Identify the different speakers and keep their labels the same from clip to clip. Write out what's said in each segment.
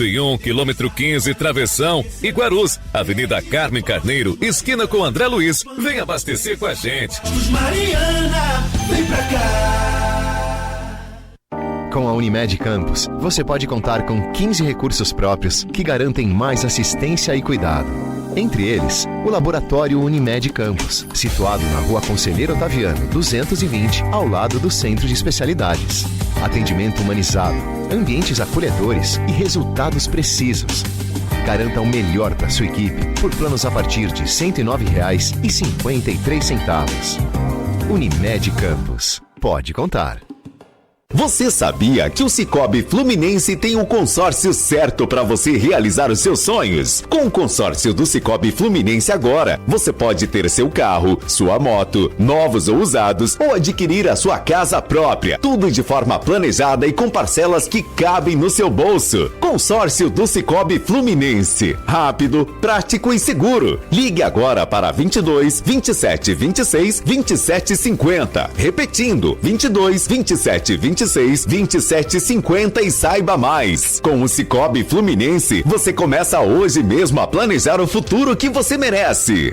Speaker 1: 101, quilômetro 15, Travessão e Guarus, Avenida Carmen Carneiro, esquina com André Luiz. Vem abastecer com a gente.
Speaker 2: Mariana, vem pra cá.
Speaker 3: Com a Unimed Campos, você pode contar com 15 recursos próprios que garantem mais assistência e cuidado. Entre eles, o Laboratório Unimed Campos, situado na Rua Conselheiro Otaviano, 220, ao lado do Centro de Especialidades. Atendimento humanizado, ambientes acolhedores e resultados precisos. Garanta o melhor para sua equipe por planos a partir de R$ 109,53. Unimed Campos. Pode contar.
Speaker 4: Você sabia que o Sicoob Fluminense tem um consórcio certo para você realizar os seus sonhos? Com o consórcio do Sicoob Fluminense agora, você pode ter seu carro, sua moto, novos ou usados, ou adquirir a sua casa própria. Tudo de forma planejada e com parcelas que cabem no seu bolso. Consórcio do Sicoob Fluminense. Rápido, prático e seguro. Ligue agora para 22 27 26 27 50. Repetindo, 22 27 26 2750 e saiba mais. Com o Sicoob Fluminense, você começa hoje mesmo a planejar o futuro que você merece.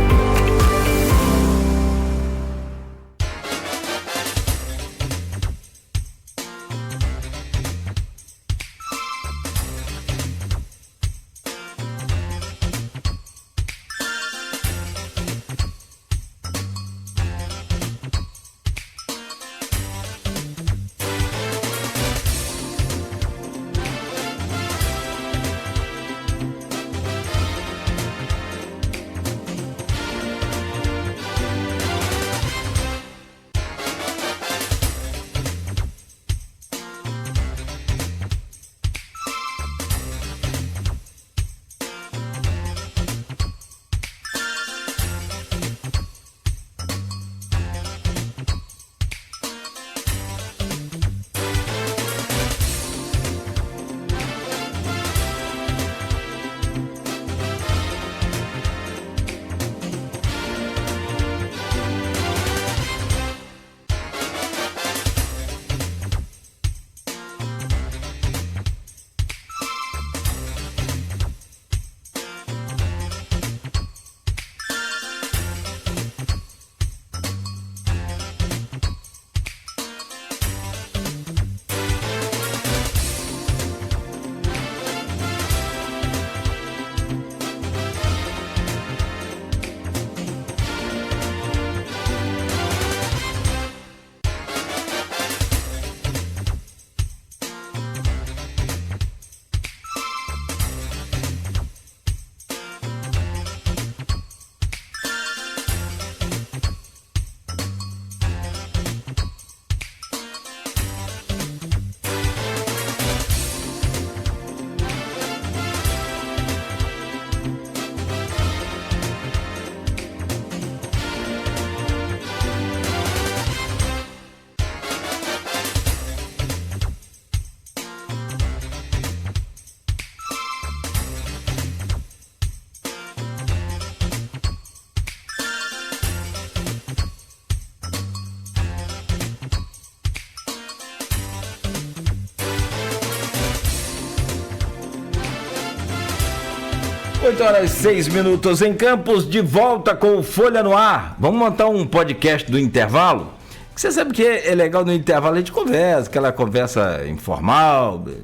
Speaker 5: Oito horas e 6 minutos em Campos, de volta com o Folha no Ar. Vamos montar um podcast do intervalo? Você sabe que é legal no intervalo, a gente conversa, aquela conversa informal. De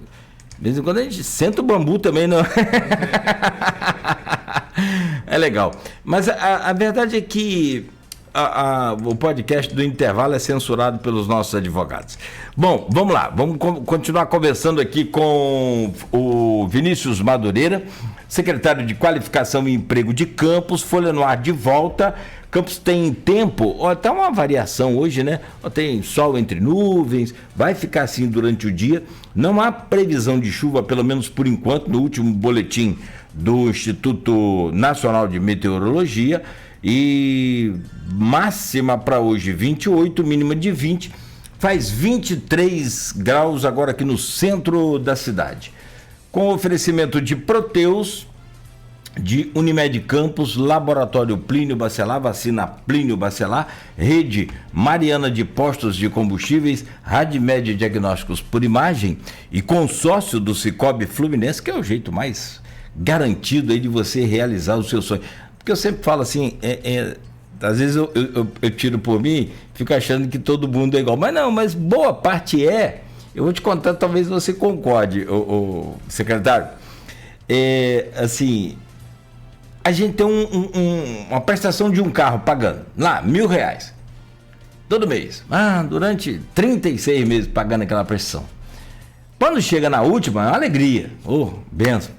Speaker 5: vez em quando a gente senta o bambu também, não? É legal. Mas a verdade é que o podcast do intervalo é censurado pelos nossos advogados. Bom, vamos lá. Vamos continuar conversando aqui com o Vinícius Madureira, secretário de Qualificação e Emprego de Campos. Folha no Ar de volta. Campos tem tempo, até uma variação hoje, né? Tem sol entre nuvens, vai ficar assim durante o dia. Não há previsão de chuva, pelo menos por enquanto, no último boletim do Instituto Nacional de Meteorologia. E máxima para hoje 28, mínima de 20, faz 23 graus agora aqui no centro da cidade. Com oferecimento de Proteus, de Unimed Campos, Laboratório Plínio Bacelar, Vacina Plínio Bacelar, Rede Mariana de Postos de Combustíveis, Radmed Diagnósticos por Imagem e consórcio do Cicobi Fluminense, que é o jeito mais garantido aí de você realizar o seu sonho. Porque eu sempre falo assim, às vezes eu tiro por mim, fico achando que todo mundo é igual, mas não, mas boa parte é. Eu vou te contar, talvez você concorde, o secretário. Assim, a gente tem uma prestação de um carro pagando lá R$1.000 todo mês, durante 36 meses pagando aquela prestação. Quando chega na última, é uma alegria, benção,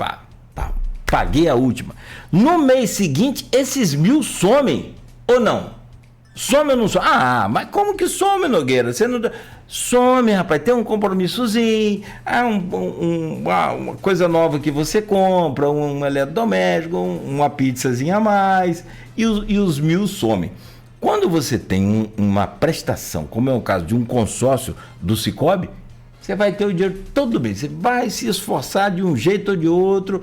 Speaker 5: paguei a última. No mês seguinte, esses 1.000 somem ou não? Some ou não some? Mas como que some, Nogueira? Você não... Some, rapaz, tem um compromissozinho, uma coisa nova que você compra, um eletrodoméstico, uma pizzazinha a mais, e os 1.000 somem. Quando você tem uma prestação, como é o caso de um consórcio do Cicobi, você vai ter o dinheiro todo mês, você vai se esforçar de um jeito ou de outro,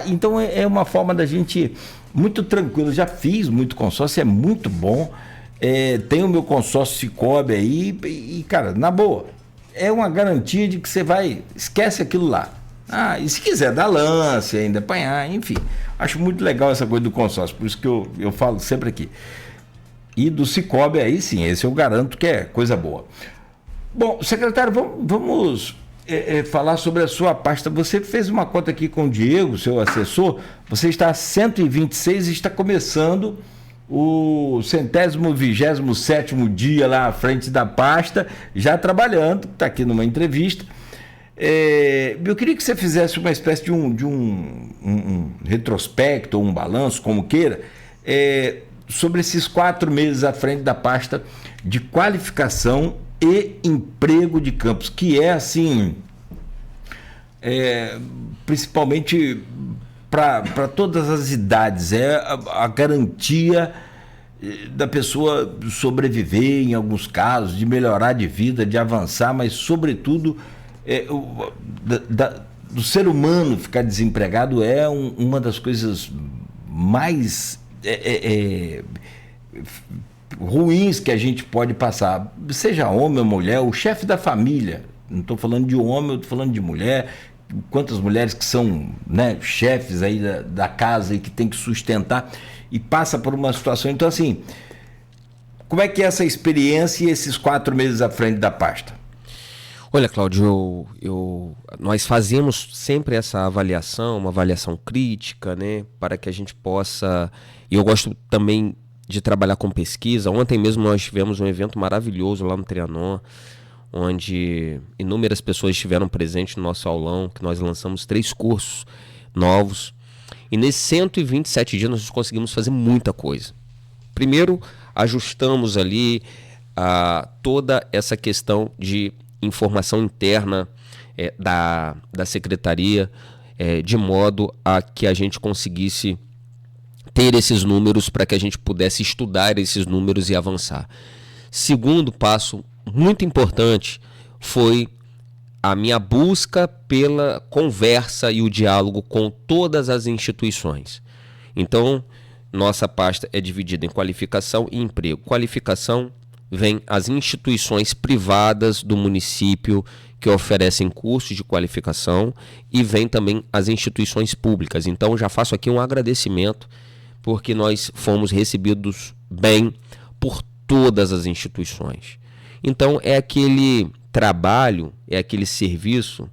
Speaker 5: então é uma forma da gente muito tranquilo. Já fiz muito consórcio, é muito bom. Tem o meu consórcio Cicobi aí e, cara, na boa, é uma garantia de que você esquece aquilo lá. E se quiser dar lance, ainda apanhar, enfim. Acho muito legal essa coisa do consórcio, por isso que eu falo sempre aqui. E do Cicobi aí sim, esse eu garanto que é coisa boa. Bom, secretário, vamos falar sobre a sua pasta. Você fez uma conta aqui com o Diego, seu assessor, você está a 126 e está começando o 127º dia lá à frente da pasta, já trabalhando, está aqui numa entrevista. Eu queria que você fizesse uma espécie de um retrospecto ou um balanço, como queira, sobre esses 4 meses à frente da pasta de qualificação e emprego de Campos, que é assim, principalmente para todas as idades, é a garantia da pessoa sobreviver em alguns casos, de melhorar de vida, de avançar, mas sobretudo do ser humano ficar desempregado é uma das coisas mais ruins que a gente pode passar, seja homem ou mulher, o chefe da família, não estou falando de homem, eu estou falando de mulher. Quantas mulheres que são, né, chefes aí da casa e que tem que sustentar e passa por uma situação. Então, assim, como é que é essa experiência e esses 4 meses à frente da pasta?
Speaker 6: Olha, Cláudio, nós fazemos sempre essa avaliação, uma avaliação crítica, né, para que a gente possa... E eu gosto também de trabalhar com pesquisa. Ontem mesmo nós tivemos um evento maravilhoso lá no Trianon, onde inúmeras pessoas estiveram presentes no nosso aulão, que nós lançamos 3 cursos novos. E nesses 127 dias nós conseguimos fazer muita coisa. Primeiro, ajustamos ali toda essa questão de informação interna da secretaria, de modo a que a gente conseguisse ter esses números para que a gente pudesse estudar esses números e avançar. Segundo passo muito importante foi a minha busca pela conversa e o diálogo com todas as instituições. Então, nossa pasta é dividida em qualificação e emprego. Qualificação vem as instituições privadas do município que oferecem cursos de qualificação e vem também as instituições públicas. Então, já faço aqui um agradecimento porque nós fomos recebidos bem por todas as instituições. Então, é aquele trabalho, é aquele serviço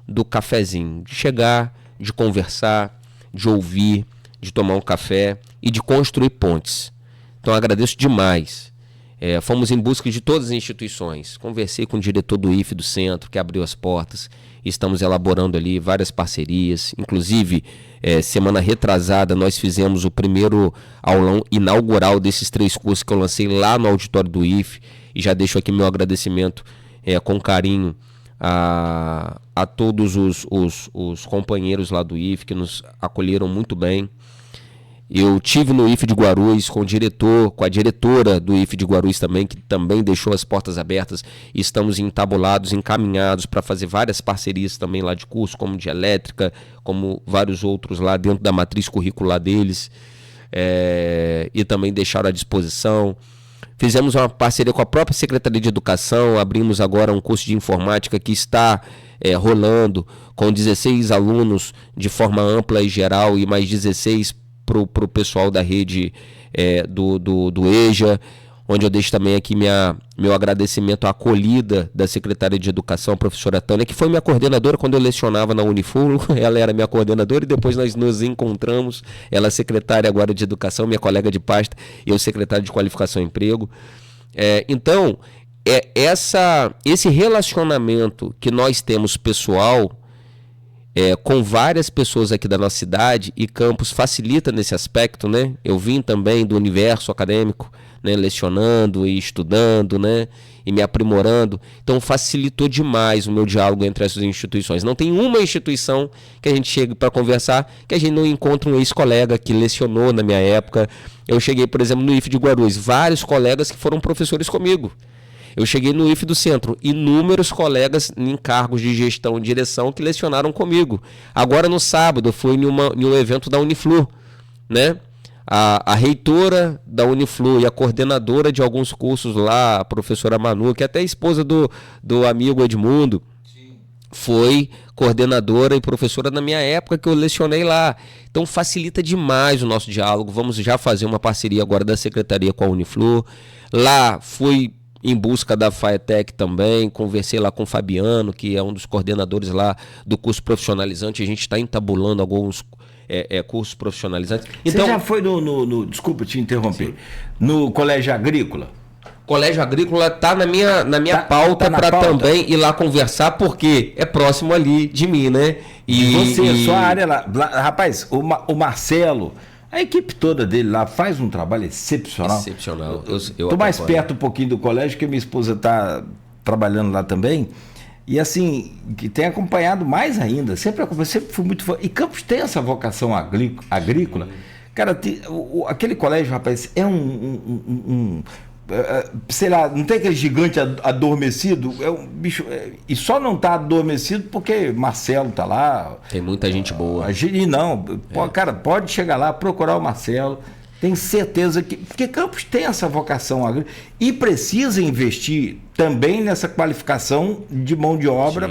Speaker 6: do cafezinho, de chegar, de conversar, de ouvir, de tomar um café e de construir pontes. Então, agradeço demais. Fomos em busca de todas as instituições. Conversei com o diretor do IFE do centro, que abriu as portas. Estamos elaborando ali várias parcerias. Inclusive, semana retrasada, nós fizemos o primeiro aulão inaugural desses 3 cursos que eu lancei lá no auditório do IFE. E já deixo aqui meu agradecimento com carinho a todos os companheiros lá do IFE que nos acolheram muito bem. Eu tive no IFE de Guarulhos com o diretor, com a diretora do IFE de Guarulhos também, que também deixou as portas abertas. Estamos entabulados, encaminhados para fazer várias parcerias também lá de curso, como de elétrica, como vários outros lá dentro da matriz curricular deles. E também deixaram à disposição. Fizemos uma parceria com a própria Secretaria de Educação, abrimos agora um curso de informática que está rolando com 16 alunos de forma ampla e geral e mais 16 para o pessoal da rede do EJA, onde eu deixo também aqui meu agradecimento à acolhida da secretária de Educação, a professora Tânia, que foi minha coordenadora quando eu lecionava na Unifur. Ela era minha coordenadora e depois nós nos encontramos. Ela é secretária agora de Educação, minha colega de pasta, e eu secretário de Qualificação e Emprego. Então, esse relacionamento que nós temos pessoal com várias pessoas aqui da nossa cidade, e Campos facilita nesse aspecto, né? Eu vim também do universo acadêmico, né? Lecionando e estudando, né? E me aprimorando. Então facilitou demais o meu diálogo entre essas instituições. Não tem uma instituição que a gente chegue para conversar que a gente não encontre um ex-colega que lecionou na minha época. Eu cheguei, por exemplo, no IFE de Guarulhos, vários colegas que foram professores comigo. Eu cheguei no IFE do Centro, inúmeros colegas em cargos de gestão e direção que lecionaram comigo. Agora no sábado eu fui em um evento da Uniflu, né? A reitora da Uniflu e a coordenadora de alguns cursos lá, a professora Manu, que é até a esposa do amigo Edmundo, foi coordenadora e professora na minha época que eu lecionei lá. Então facilita demais o nosso diálogo. Vamos já fazer uma parceria agora da secretaria com a Uniflu. Lá fui em busca da FAETEC também, conversei lá com o Fabiano, que é um dos coordenadores lá do curso profissionalizante. A gente está entabulando alguns cursos profissionalizantes. Então,
Speaker 5: você já foi desculpa te interromper, sim, no Colégio Agrícola?
Speaker 6: Colégio Agrícola está na minha pauta para também ir lá conversar, porque é próximo ali de mim, né?
Speaker 5: Sua área lá, rapaz, o Marcelo, a equipe toda dele lá faz um trabalho excepcional.
Speaker 6: Excepcional.
Speaker 5: Estou mais perto um pouquinho do colégio, que minha esposa está trabalhando lá também. E assim, que tem acompanhado mais ainda. Sempre fui muito fã. E Campos tem essa vocação agrícola. Cara, aquele colégio, rapaz, é sei lá, não tem aquele gigante adormecido? É um bicho. E só não está adormecido porque Marcelo está lá.
Speaker 6: Tem muita gente boa.
Speaker 5: E não, cara, pode chegar lá, procurar o Marcelo. Tenho certeza porque Campos tem essa vocação agrícola e precisa investir também nessa qualificação de mão de obra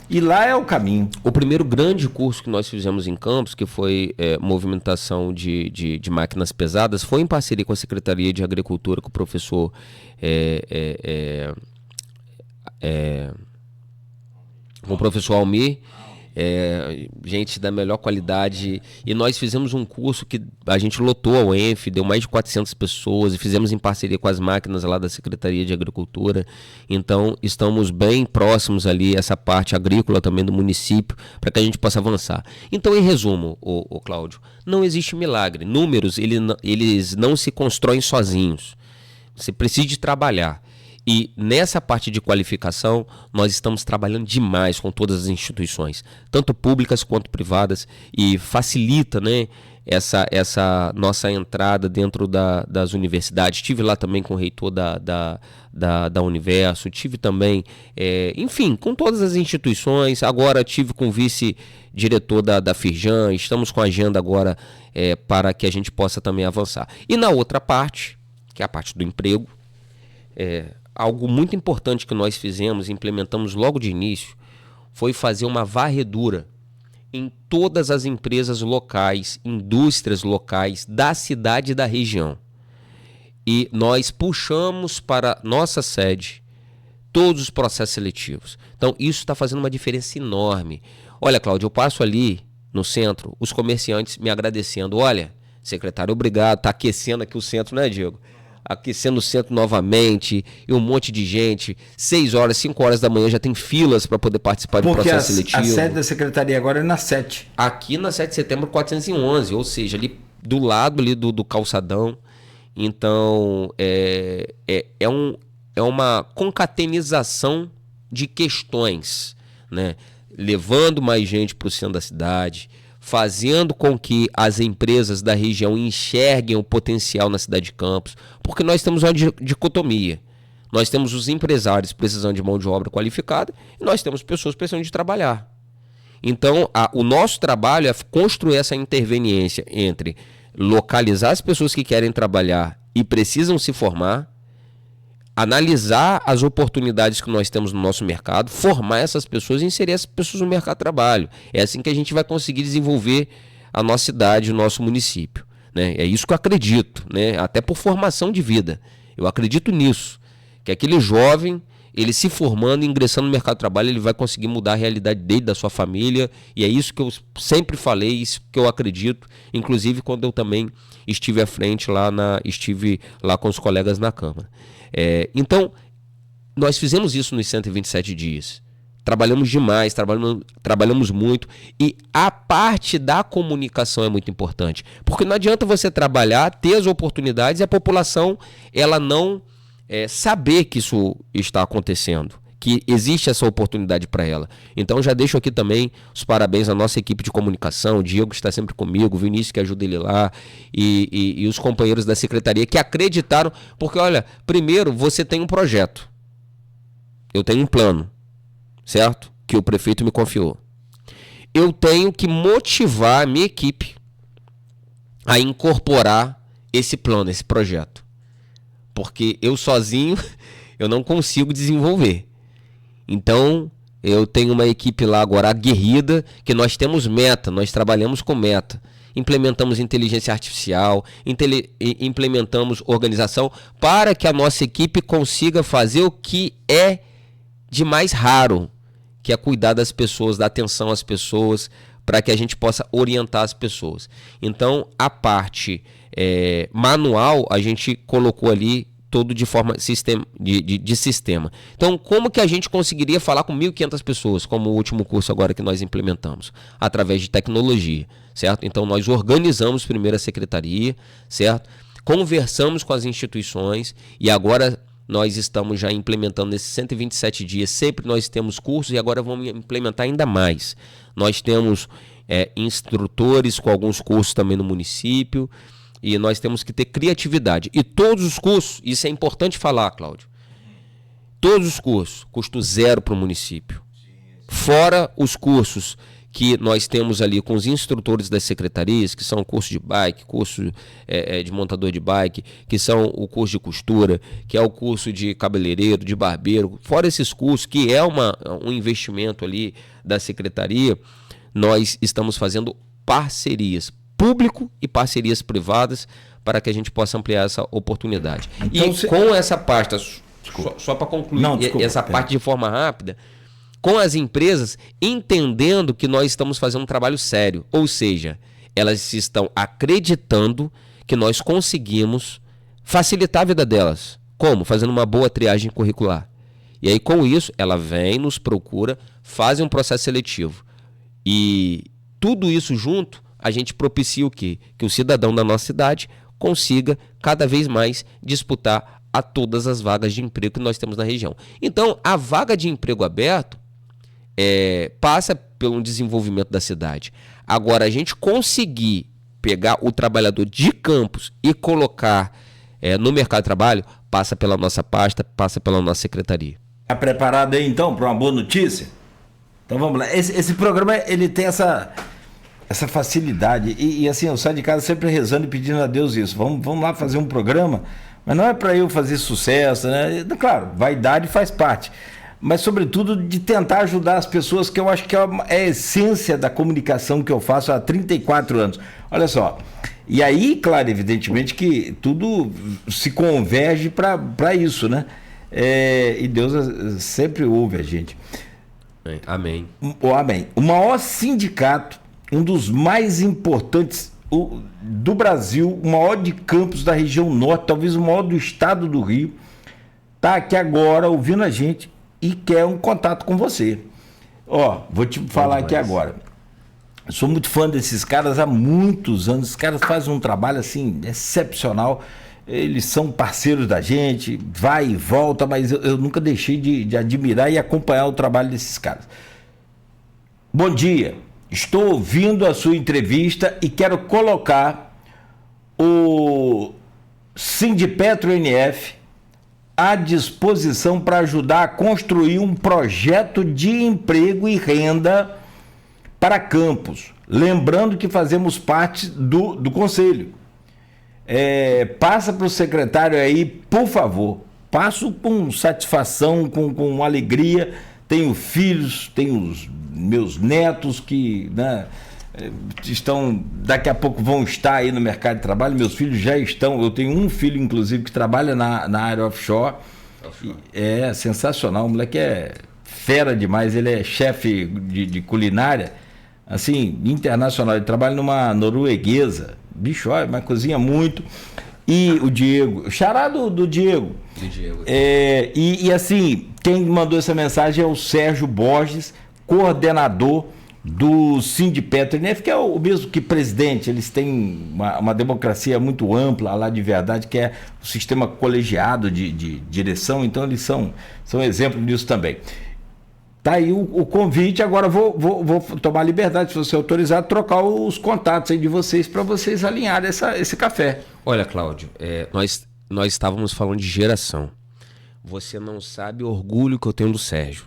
Speaker 5: e lá é o caminho.
Speaker 6: O primeiro grande curso que nós fizemos em Campos, que foi movimentação de máquinas pesadas, foi em parceria com a Secretaria de Agricultura, com o professor Almir. Gente da melhor qualidade, e nós fizemos um curso que a gente lotou ao ENF, deu mais de 400 pessoas, e fizemos em parceria com as máquinas lá da Secretaria de Agricultura. Então estamos bem próximos ali, essa parte agrícola também do município, para que a gente possa avançar. Então, em resumo, o Cláudio, não existe milagre. Números, eles não se constroem sozinhos, você precisa de trabalhar. E nessa parte de qualificação, nós estamos trabalhando demais com todas as instituições, tanto públicas quanto privadas, e facilita, né, essa nossa entrada dentro das universidades. Estive lá também com o reitor da Universo, tive também, enfim, com todas as instituições. Agora tive com o vice-diretor da Firjan, estamos com a agenda agora para que a gente possa também avançar. E na outra parte, que é a parte do emprego, algo muito importante que nós fizemos, implementamos logo de início, foi fazer uma varredura em todas as empresas locais, indústrias locais da cidade e da região. E nós puxamos para nossa sede todos os processos seletivos. Então isso está fazendo uma diferença enorme. Olha, Cláudio, eu passo ali no centro, os comerciantes me agradecendo. Olha, secretário, obrigado, está aquecendo aqui o centro, né, Diego? Aquecendo o centro novamente, e um monte de gente, 6 horas, 5 horas da manhã já tem filas para poder participar do processo seletivo.
Speaker 5: A sede da secretaria agora é na 7.
Speaker 6: Aqui na 7 de setembro 411, ou seja, ali do lado ali do calçadão. Então, é uma concatenização de questões, né? Levando mais gente para o centro da cidade, fazendo com que as empresas da região enxerguem o potencial na cidade de Campos, porque nós temos uma dicotomia. Nós temos os empresários precisando de mão de obra qualificada e nós temos pessoas precisando de trabalhar. Então, o nosso trabalho é construir essa interveniência entre localizar as pessoas que querem trabalhar e precisam se formar, analisar as oportunidades que nós temos no nosso mercado, formar essas pessoas e inserir essas pessoas no mercado de trabalho. É assim que a gente vai conseguir desenvolver a nossa cidade, o nosso município, né? É isso que eu acredito, né? Até por formação de vida. Eu acredito nisso, que aquele jovem, ele se formando, ingressando no mercado de trabalho, ele vai conseguir mudar a realidade dele, da sua família, e é isso que eu sempre falei, isso que eu acredito, inclusive quando eu também estive à frente estive lá com os colegas na Câmara. Então, nós fizemos isso nos 127 dias. Trabalhamos demais, trabalhamos muito, e a parte da comunicação é muito importante, porque não adianta você trabalhar, ter as oportunidades e a população ela não saber que isso está acontecendo, que existe essa oportunidade para ela. Então já deixo aqui também os parabéns à nossa equipe de comunicação, o Diego que está sempre comigo, o Vinícius que ajuda ele lá e os companheiros da secretaria que acreditaram, porque olha, primeiro você tem um projeto, eu tenho um plano, certo? Que o prefeito me confiou. Eu tenho que motivar a minha equipe a incorporar esse plano, esse projeto, porque eu sozinho eu não consigo desenvolver. Então, eu tenho uma equipe lá agora aguerrida, que nós temos meta, nós trabalhamos com meta. Implementamos inteligência artificial, implementamos organização para que a nossa equipe consiga fazer o que é de mais raro, que é cuidar das pessoas, dar atenção às pessoas, para que a gente possa orientar as pessoas. Então, a parte manual, a gente colocou ali todo de forma de sistema. Então, como que a gente conseguiria falar com 1.500 pessoas, como o último curso agora que nós implementamos? Através de tecnologia, certo? Então, nós organizamos primeiro a secretaria, certo? Conversamos com as instituições e agora nós estamos já implementando nesses 127 dias. Sempre nós temos cursos e agora vamos implementar ainda mais. Nós temos instrutores com alguns cursos também no município. E nós temos que ter criatividade. E todos os cursos, isso é importante falar, Cláudio. Todos os cursos, custo zero para o município. Fora os cursos que nós temos ali com os instrutores das secretarias, que são curso de bike, curso de montador de bike, que são o curso de costura, que é o curso de cabeleireiro, de barbeiro. Fora esses cursos, que é um investimento ali da secretaria, nós estamos fazendo parcerias público e parcerias privadas para que a gente possa ampliar essa oportunidade. Então, com essa parte, só para concluir, essa parte de forma rápida, com as empresas entendendo que nós estamos fazendo um trabalho sério, ou seja, elas estão acreditando que nós conseguimos facilitar a vida delas. Como? Fazendo uma boa triagem curricular. E aí com isso, ela vem, nos procura, faz um processo seletivo. E tudo isso junto, a gente propicia o quê? Que o cidadão da nossa cidade consiga cada vez mais disputar a todas as vagas de emprego que nós temos na região. Então, a vaga de emprego aberto passa pelo desenvolvimento da cidade. Agora, a gente conseguir pegar o trabalhador de Campos e colocar no mercado de trabalho, passa pela nossa pasta, passa pela nossa secretaria.
Speaker 5: Está preparado aí, então, para uma boa notícia? Então, vamos lá. Esse programa, ele tem essa facilidade, e assim, eu saio de casa sempre rezando e pedindo a Deus isso, vamos lá fazer um programa, mas não é para eu fazer sucesso, né? Claro, vaidade faz parte, mas sobretudo de tentar ajudar as pessoas, que eu acho que é a essência da comunicação que eu faço há 34 anos. Olha só, e aí, claro, evidentemente que tudo se converge para isso, né? E Deus sempre ouve a gente.
Speaker 6: Amém.
Speaker 5: Amém. O maior sindicato, um dos mais importantes do Brasil, o maior de Campos da região norte, talvez o maior do estado do Rio, está aqui agora ouvindo a gente e quer um contato com você. Vou te falar aqui agora. Eu sou muito fã desses caras há muitos anos. Os caras fazem um trabalho assim excepcional. Eles são parceiros da gente, vai e volta, mas eu nunca deixei de admirar e acompanhar o trabalho desses caras. Bom dia. estou ouvindo a sua entrevista e quero colocar o Sindipetro NF à disposição para ajudar a construir um projeto de emprego e renda para Campos. Lembrando que fazemos parte do conselho. Passa para o secretário aí, por favor. Passo com satisfação, com alegria. Tenho filhos, tenho os meus netos que, né, daqui a pouco vão estar aí no mercado de trabalho. Meus filhos já estão. Eu tenho um filho, inclusive, que trabalha na área offshore. É sensacional. O moleque é fera demais. Ele é chefe de culinária, assim, internacional. Ele trabalha numa norueguesa. Bicho, olha, mas cozinha muito. E o Diego, xará do Diego. E assim, quem mandou essa mensagem é o Sérgio Borges, coordenador do Sindipetro NF, que é o mesmo que presidente. Eles têm uma democracia muito ampla lá de verdade, que é o sistema colegiado de direção. Então eles são exemplo disso também. Tá aí o convite. Agora vou tomar a liberdade, se você autorizar, trocar os contatos aí de vocês para vocês alinharem esse café.
Speaker 6: Olha, Cláudio, nós estávamos falando de geração. Você não sabe o orgulho que eu tenho do Sérgio.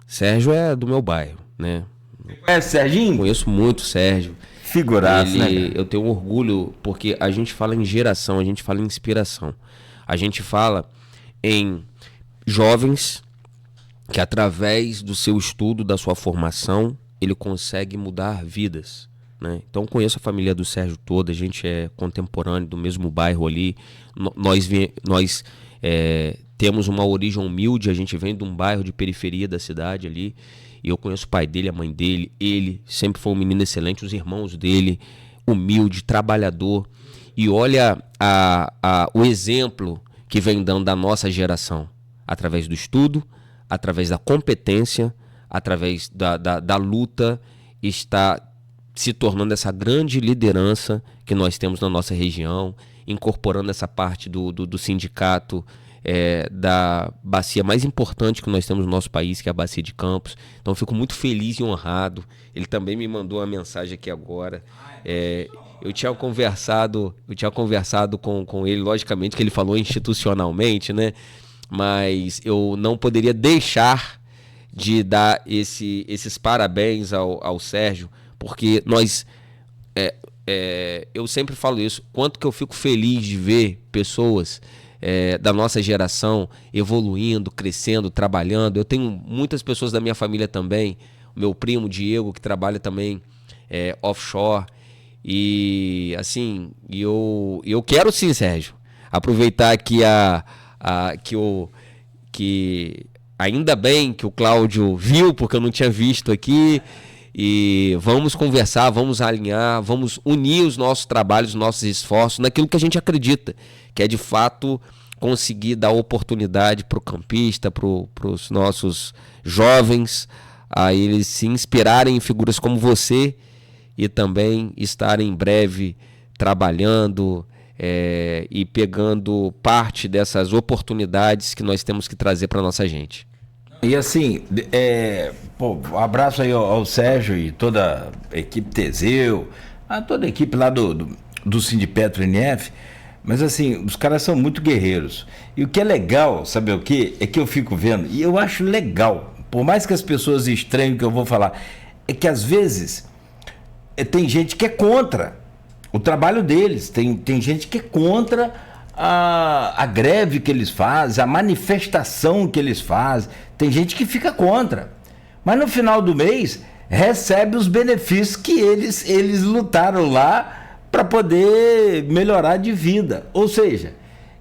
Speaker 6: Sérgio é do meu bairro, né?
Speaker 5: Conhece Serginho?
Speaker 6: Conheço muito o Sérgio.
Speaker 5: Figuraço, né?
Speaker 6: Eu tenho orgulho porque a gente fala em geração, a gente fala em inspiração. A gente fala em jovens que através do seu estudo, da sua formação, ele consegue mudar vidas, né? Então conheço a família do Sérgio toda, a gente é contemporâneo do mesmo bairro ali, nós temos uma origem humilde, a gente vem de um bairro de periferia da cidade ali, e eu conheço o pai dele, a mãe dele, ele sempre foi um menino excelente, os irmãos dele, humilde, trabalhador, e olha o exemplo que vem dando da nossa geração, através do estudo, através da competência, através da luta, está se tornando essa grande liderança que nós temos na nossa região, incorporando essa parte do sindicato, da bacia mais importante que nós temos no nosso país, que é a Bacia de Campos. Então eu fico muito feliz e honrado. Ele também me mandou uma mensagem aqui agora. Eu tinha conversado com ele, logicamente que ele falou institucionalmente, né? Mas eu não poderia deixar de dar esses parabéns ao Sérgio, porque eu sempre falo isso, quanto que eu fico feliz de ver pessoas da nossa geração evoluindo, crescendo, trabalhando. Eu tenho muitas pessoas da minha família também, o meu primo Diego, que trabalha também offshore, e assim, eu quero sim, Sérgio, aproveitar aqui que ainda bem que o Cláudio viu, porque eu não tinha visto aqui, e vamos conversar, vamos alinhar, vamos unir os nossos trabalhos, os nossos esforços naquilo que a gente acredita, que é de fato conseguir dar oportunidade para o campista, para os nossos jovens, a eles se inspirarem em figuras como você e também estarem em breve trabalhando e pegando parte dessas oportunidades que nós temos que trazer para a nossa gente.
Speaker 5: E assim, um abraço aí ao Sérgio e toda a equipe Teseu, toda a equipe lá do Sindipetro NF, mas assim, os caras são muito guerreiros. E o que é legal, sabe o que? É que eu fico vendo, e eu acho legal, por mais que as pessoas estranhem o que eu vou falar, é que às vezes tem gente que é contra o trabalho deles, tem gente que é contra a greve que eles fazem, a manifestação que eles fazem, tem gente que fica contra, mas no final do mês recebe os benefícios que eles lutaram lá para poder melhorar de vida. Ou seja,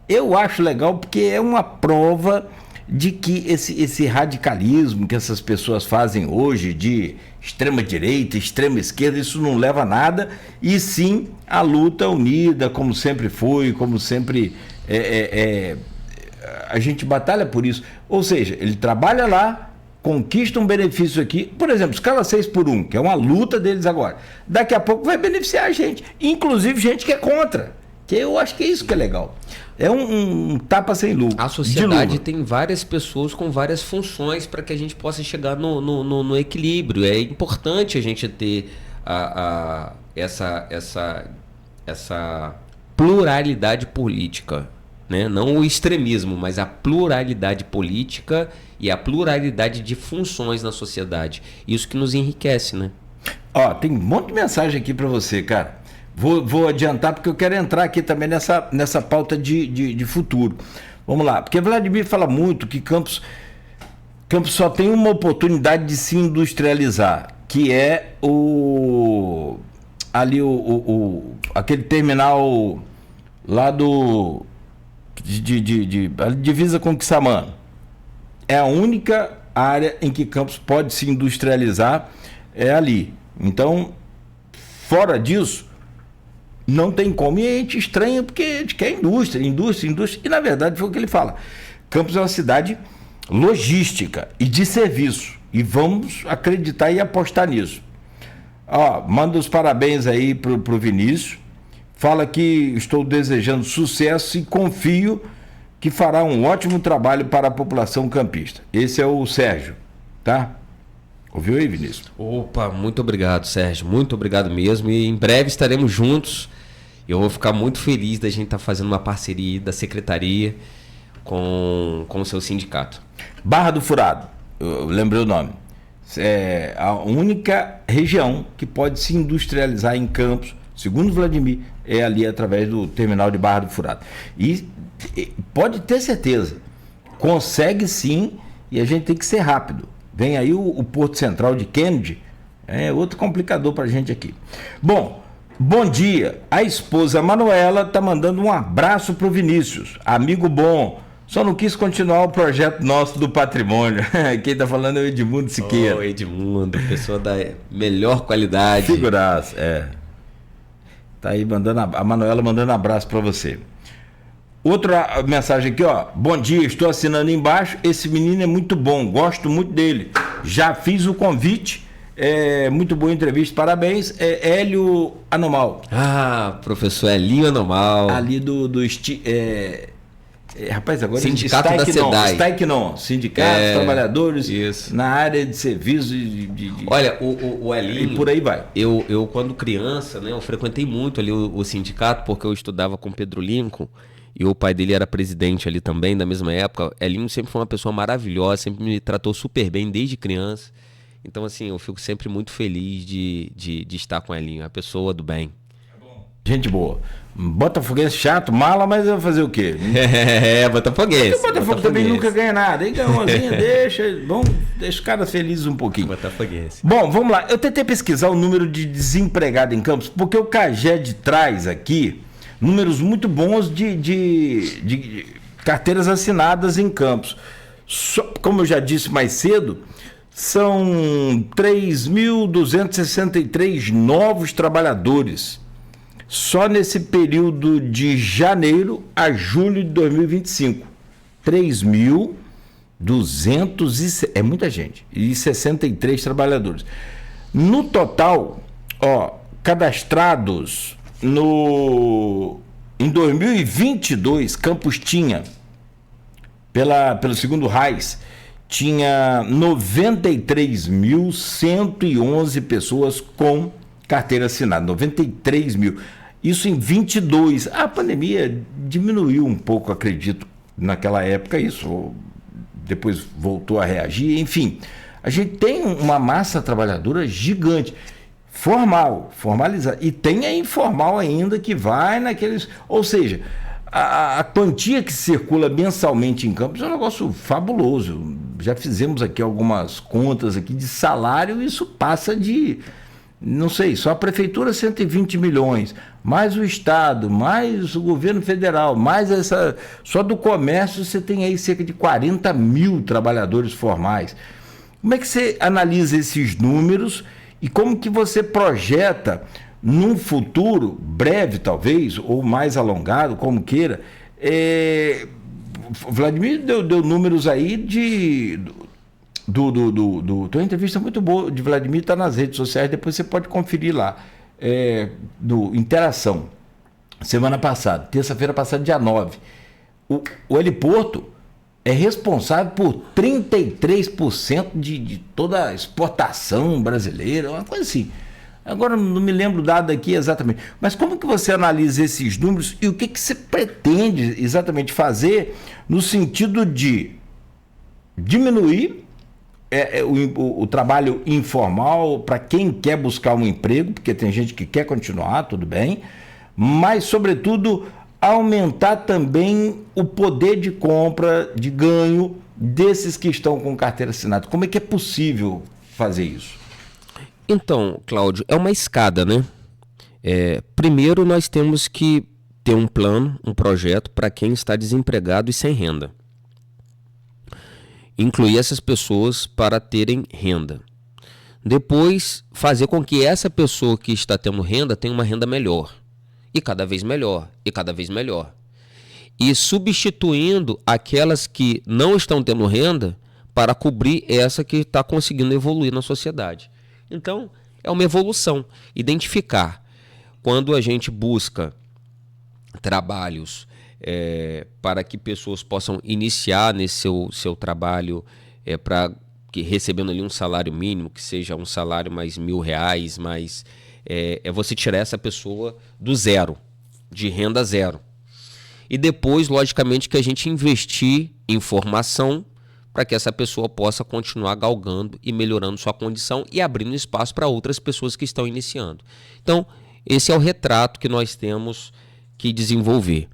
Speaker 5: eu acho legal porque é uma prova de que esse radicalismo que essas pessoas fazem hoje de extrema direita, extrema esquerda, isso não leva a nada, e sim a luta unida, como sempre foi, como sempre a gente batalha por isso. Ou seja, ele trabalha lá, conquista um benefício aqui, por exemplo, escala 6x1, que é uma luta deles agora, daqui a pouco vai beneficiar a gente, inclusive gente que é contra, Que eu acho que é isso que é legal. É um tapa sem luva.
Speaker 6: A sociedade tem várias pessoas com várias funções para que a gente possa chegar no equilíbrio. É importante a gente ter essa pluralidade política, né? Não o extremismo, mas a pluralidade política e a pluralidade de funções na sociedade. Isso que nos enriquece, né?
Speaker 5: Ó, tem um monte de mensagem aqui para você, cara. Vou adiantar porque eu quero entrar aqui também nessa pauta de futuro. Vamos lá, porque Vladimir fala muito que Campos só tem uma oportunidade de se industrializar, que é aquele terminal lá a divisa com Quissamã. É a única área em que Campos pode se industrializar, é ali. Então, fora disso, não tem como. E a gente estranha porque a gente quer indústria. E na verdade foi o que ele fala. Campos é uma cidade logística e de serviço. E vamos acreditar e apostar nisso. Ó, manda os parabéns aí pro Vinícius. Fala que estou desejando sucesso e confio que fará um ótimo trabalho para a população campista. Esse é o Sérgio, tá? Ouviu aí, Vinícius?
Speaker 6: Opa, muito obrigado, Sérgio. Muito obrigado mesmo. E em breve estaremos juntos. Eu vou ficar muito feliz da gente estar fazendo uma parceria da secretaria com o seu sindicato.
Speaker 5: Barra do Furado, eu lembrei o nome. É a única região que pode se industrializar em Campos, segundo Vladimir, é ali através do terminal de Barra do Furado. E pode ter certeza, consegue sim, e a gente tem que ser rápido. Vem aí o Porto Central de Kennedy, é outro complicador para a gente aqui. Bom dia. A esposa Manuela está mandando um abraço para o Vinícius, amigo bom. Só não quis continuar o projeto nosso do patrimônio. Quem está falando é o Edmundo Siqueira.
Speaker 6: Ô, Edmundo, pessoa da melhor qualidade.
Speaker 5: Figuraça, Tá aí a Manuela mandando abraço para você. Outra mensagem aqui, ó. Bom dia, estou assinando embaixo. Esse menino é muito bom, gosto muito dele. Já fiz o convite. Muito boa entrevista, parabéns. Hélio Anomal.
Speaker 6: Professor Helinho Anomal.
Speaker 5: Ali rapaz, agora
Speaker 6: Sindicato da SEDAI.
Speaker 5: Staiquenon, Sindicato dos Trabalhadores
Speaker 6: isso.
Speaker 5: Na área de serviço
Speaker 6: Olha, o Helinho...
Speaker 5: E por aí vai.
Speaker 6: Eu quando criança, né, eu frequentei muito ali o sindicato, porque eu estudava com Pedro Lincoln, e o pai dele era presidente ali também, da mesma época. Helinho sempre foi uma pessoa maravilhosa, sempre me tratou super bem desde criança. Então, assim, eu fico sempre muito feliz de estar com o Helinho, a pessoa do bem.
Speaker 5: Gente boa. Botafoguense chato, mala, mas vai fazer o quê?
Speaker 6: Botafoguense.
Speaker 5: O Botafogo também nunca ganha nada. Aí ganha umazinha, deixa os caras felizes um pouquinho.
Speaker 6: Botafoguense.
Speaker 5: Bom, vamos lá. Eu tentei pesquisar o número de desempregados em Campos, porque o CAGED traz aqui números muito bons de carteiras assinadas em Campos. Como eu já disse mais cedo, são 3.263 novos trabalhadores só nesse período de janeiro a julho de 2025. 3.200 é muita gente, e 63 trabalhadores. No total, cadastrados em 2022, Campos tinha, pelo segundo RAIS, tinha 93.111 pessoas com carteira assinada, 93 mil. Isso em 22. A pandemia diminuiu um pouco, acredito, naquela época, isso. Depois voltou a reagir, enfim. A gente tem uma massa trabalhadora gigante, formalizada. E tem a informal ainda que vai naqueles... Ou seja, a quantia que circula mensalmente em Campos é um negócio fabuloso. Já fizemos aqui algumas contas aqui de salário, isso passa de, não sei, só a prefeitura 120 milhões, mais o estado, mais o governo federal, mais só do comércio você tem aí cerca de 40 mil trabalhadores formais. Como é que você analisa esses números e como que você projeta num futuro breve, talvez, ou mais alongado, como queira? Vladimir deu números aí tem uma entrevista muito boa de Vladimir, está nas redes sociais, depois você pode conferir lá, do Interação. semana passada, terça-feira passada, dia 9. O heliporto é responsável por 33% de toda a exportação brasileira, uma coisa assim. Agora não me lembro o dado aqui exatamente. Mas como que você analisa esses números e o que você pretende exatamente fazer no sentido de diminuir o trabalho informal para quem quer buscar um emprego, porque tem gente que quer continuar, tudo bem, mas, sobretudo, aumentar também o poder de compra, de ganho desses que estão com carteira assinada. Como é que é possível fazer isso?
Speaker 6: Então, Cláudio, é uma escada, né? Primeiro nós temos que ter um plano, um projeto para quem está desempregado e sem renda. Incluir essas pessoas para terem renda. Depois, fazer com que essa pessoa que está tendo renda tenha uma renda melhor. E cada vez melhor, e cada vez melhor. E substituindo aquelas que não estão tendo renda para cobrir essa que está conseguindo evoluir na sociedade. Então, é uma evolução. Identificar. Quando a gente busca trabalhos para que pessoas possam iniciar nesse seu trabalho, para que recebendo ali um salário mínimo, que seja um salário mais R$1.000, mas você tirar essa pessoa do zero, de renda zero. E depois, logicamente, que a gente investir em formação para que essa pessoa possa continuar galgando e melhorando sua condição e abrindo espaço para outras pessoas que estão iniciando. Então, esse é o retrato que nós temos que desenvolver.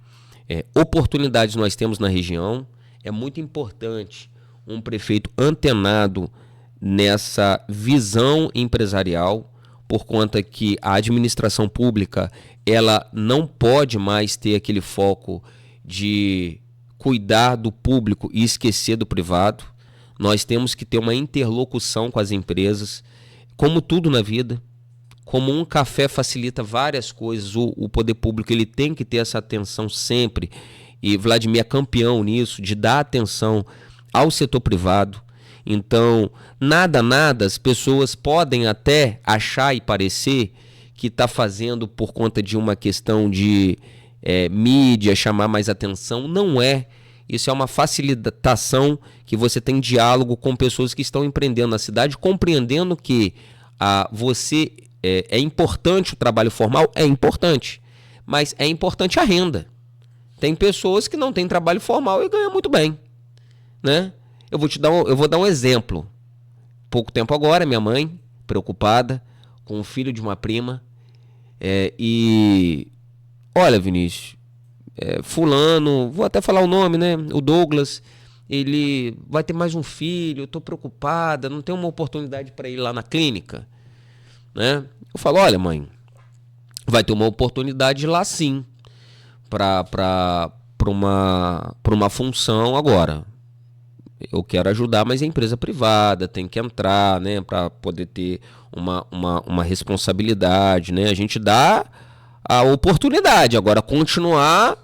Speaker 6: Oportunidades nós temos na região. É muito importante um prefeito antenado nessa visão empresarial, por conta que a administração pública ela não pode mais ter aquele foco de cuidar do público e esquecer do privado. Nós temos que ter uma interlocução com as empresas, como tudo na vida. Como um café facilita várias coisas, o poder público ele tem que ter essa atenção sempre, e Vladimir é campeão nisso, de dar atenção ao setor privado. Então, nada, as pessoas podem até achar e parecer que está fazendo por conta de uma questão de mídia, chamar mais atenção. Não é. Isso é uma facilitação que você tem diálogo com pessoas que estão empreendendo na cidade, compreendendo que você... É importante o trabalho formal? É importante. Mas é importante a renda. Tem pessoas que não têm trabalho formal e ganham muito bem, né? Eu vou dar um exemplo. Pouco tempo agora, minha mãe, preocupada com o filho de uma prima. Olha, Vinícius, fulano, vou até falar o nome, né? O Douglas, ele vai ter mais um filho, eu estou preocupada, não tem uma oportunidade para ir lá na clínica, né? Eu falo, olha, mãe, vai ter uma oportunidade lá sim, para uma função agora. Eu quero ajudar, mas é empresa privada, tem que entrar, né, para poder ter uma responsabilidade, né? A gente dá a oportunidade, agora continuar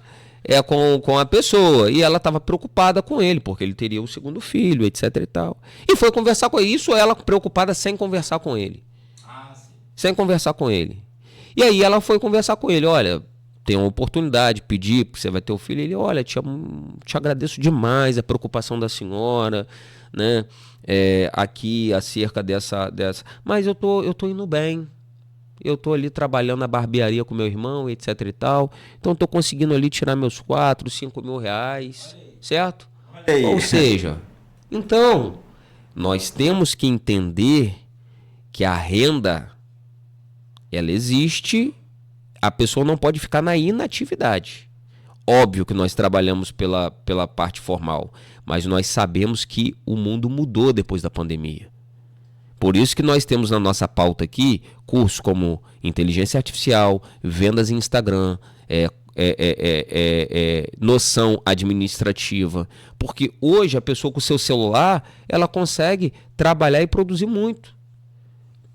Speaker 6: com a pessoa. E ela estava preocupada com ele, porque ele teria o segundo filho, etc e tal. E foi conversar com ele. Isso ela preocupada sem conversar com ele. Sem conversar com ele. E aí ela foi conversar com ele, olha, tem uma oportunidade, pedir, porque você vai ter o filho. Ele, olha, te agradeço demais a preocupação da senhora, né? Aqui acerca dessa. Mas eu tô indo bem. Eu tô ali trabalhando na barbearia com meu irmão, etc e tal. Então tô conseguindo ali tirar meus 4, 5 mil reais, certo? Ou seja, então, nós temos que entender que a renda, ela existe, a pessoa não pode ficar na inatividade. Óbvio que nós trabalhamos pela parte formal, mas nós sabemos que o mundo mudou depois da pandemia. Por isso que nós temos na nossa pauta aqui cursos como inteligência artificial, vendas em Instagram, noção administrativa. Porque hoje a pessoa com o seu celular, ela consegue trabalhar e produzir muito.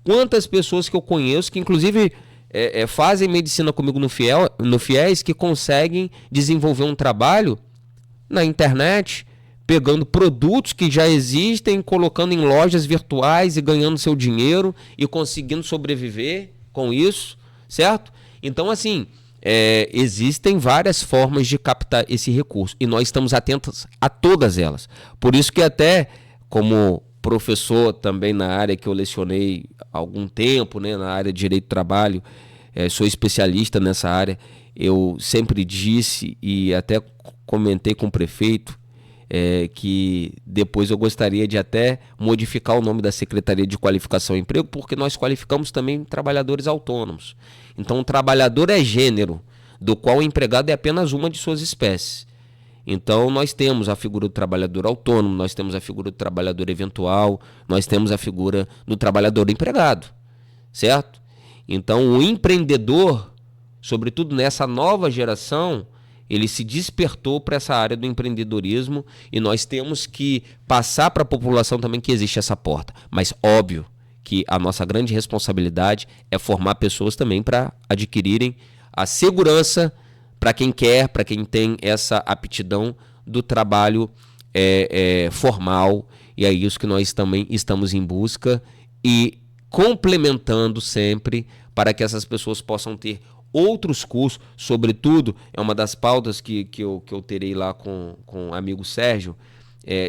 Speaker 6: Quantas pessoas que eu conheço que inclusive fazem medicina comigo no FIES que conseguem desenvolver um trabalho na internet, pegando produtos que já existem, colocando em lojas virtuais e ganhando seu dinheiro e conseguindo sobreviver com isso, certo? Então, assim, existem várias formas de captar esse recurso e nós estamos atentos a todas elas. Por isso que até como professor também na área que eu lecionei há algum tempo, né, na área de Direito do Trabalho, sou especialista nessa área, eu sempre disse e até comentei com o prefeito que depois eu gostaria de até modificar o nome da Secretaria de Qualificação e Emprego, porque nós qualificamos também trabalhadores autônomos. Então o trabalhador é gênero, do qual o empregado é apenas uma de suas espécies. Então nós temos a figura do trabalhador autônomo, nós temos a figura do trabalhador eventual, nós temos a figura do trabalhador empregado, certo? Então o empreendedor, sobretudo nessa nova geração, ele se despertou para essa área do empreendedorismo e nós temos que passar para a população também que existe essa porta. Mas óbvio que a nossa grande responsabilidade é formar pessoas também para adquirirem a segurança para quem quer, para quem tem essa aptidão do trabalho formal. E é isso que nós também estamos em busca e complementando sempre para que essas pessoas possam ter outros cursos. Sobretudo, é uma das pautas que eu terei lá com o amigo Sérgio,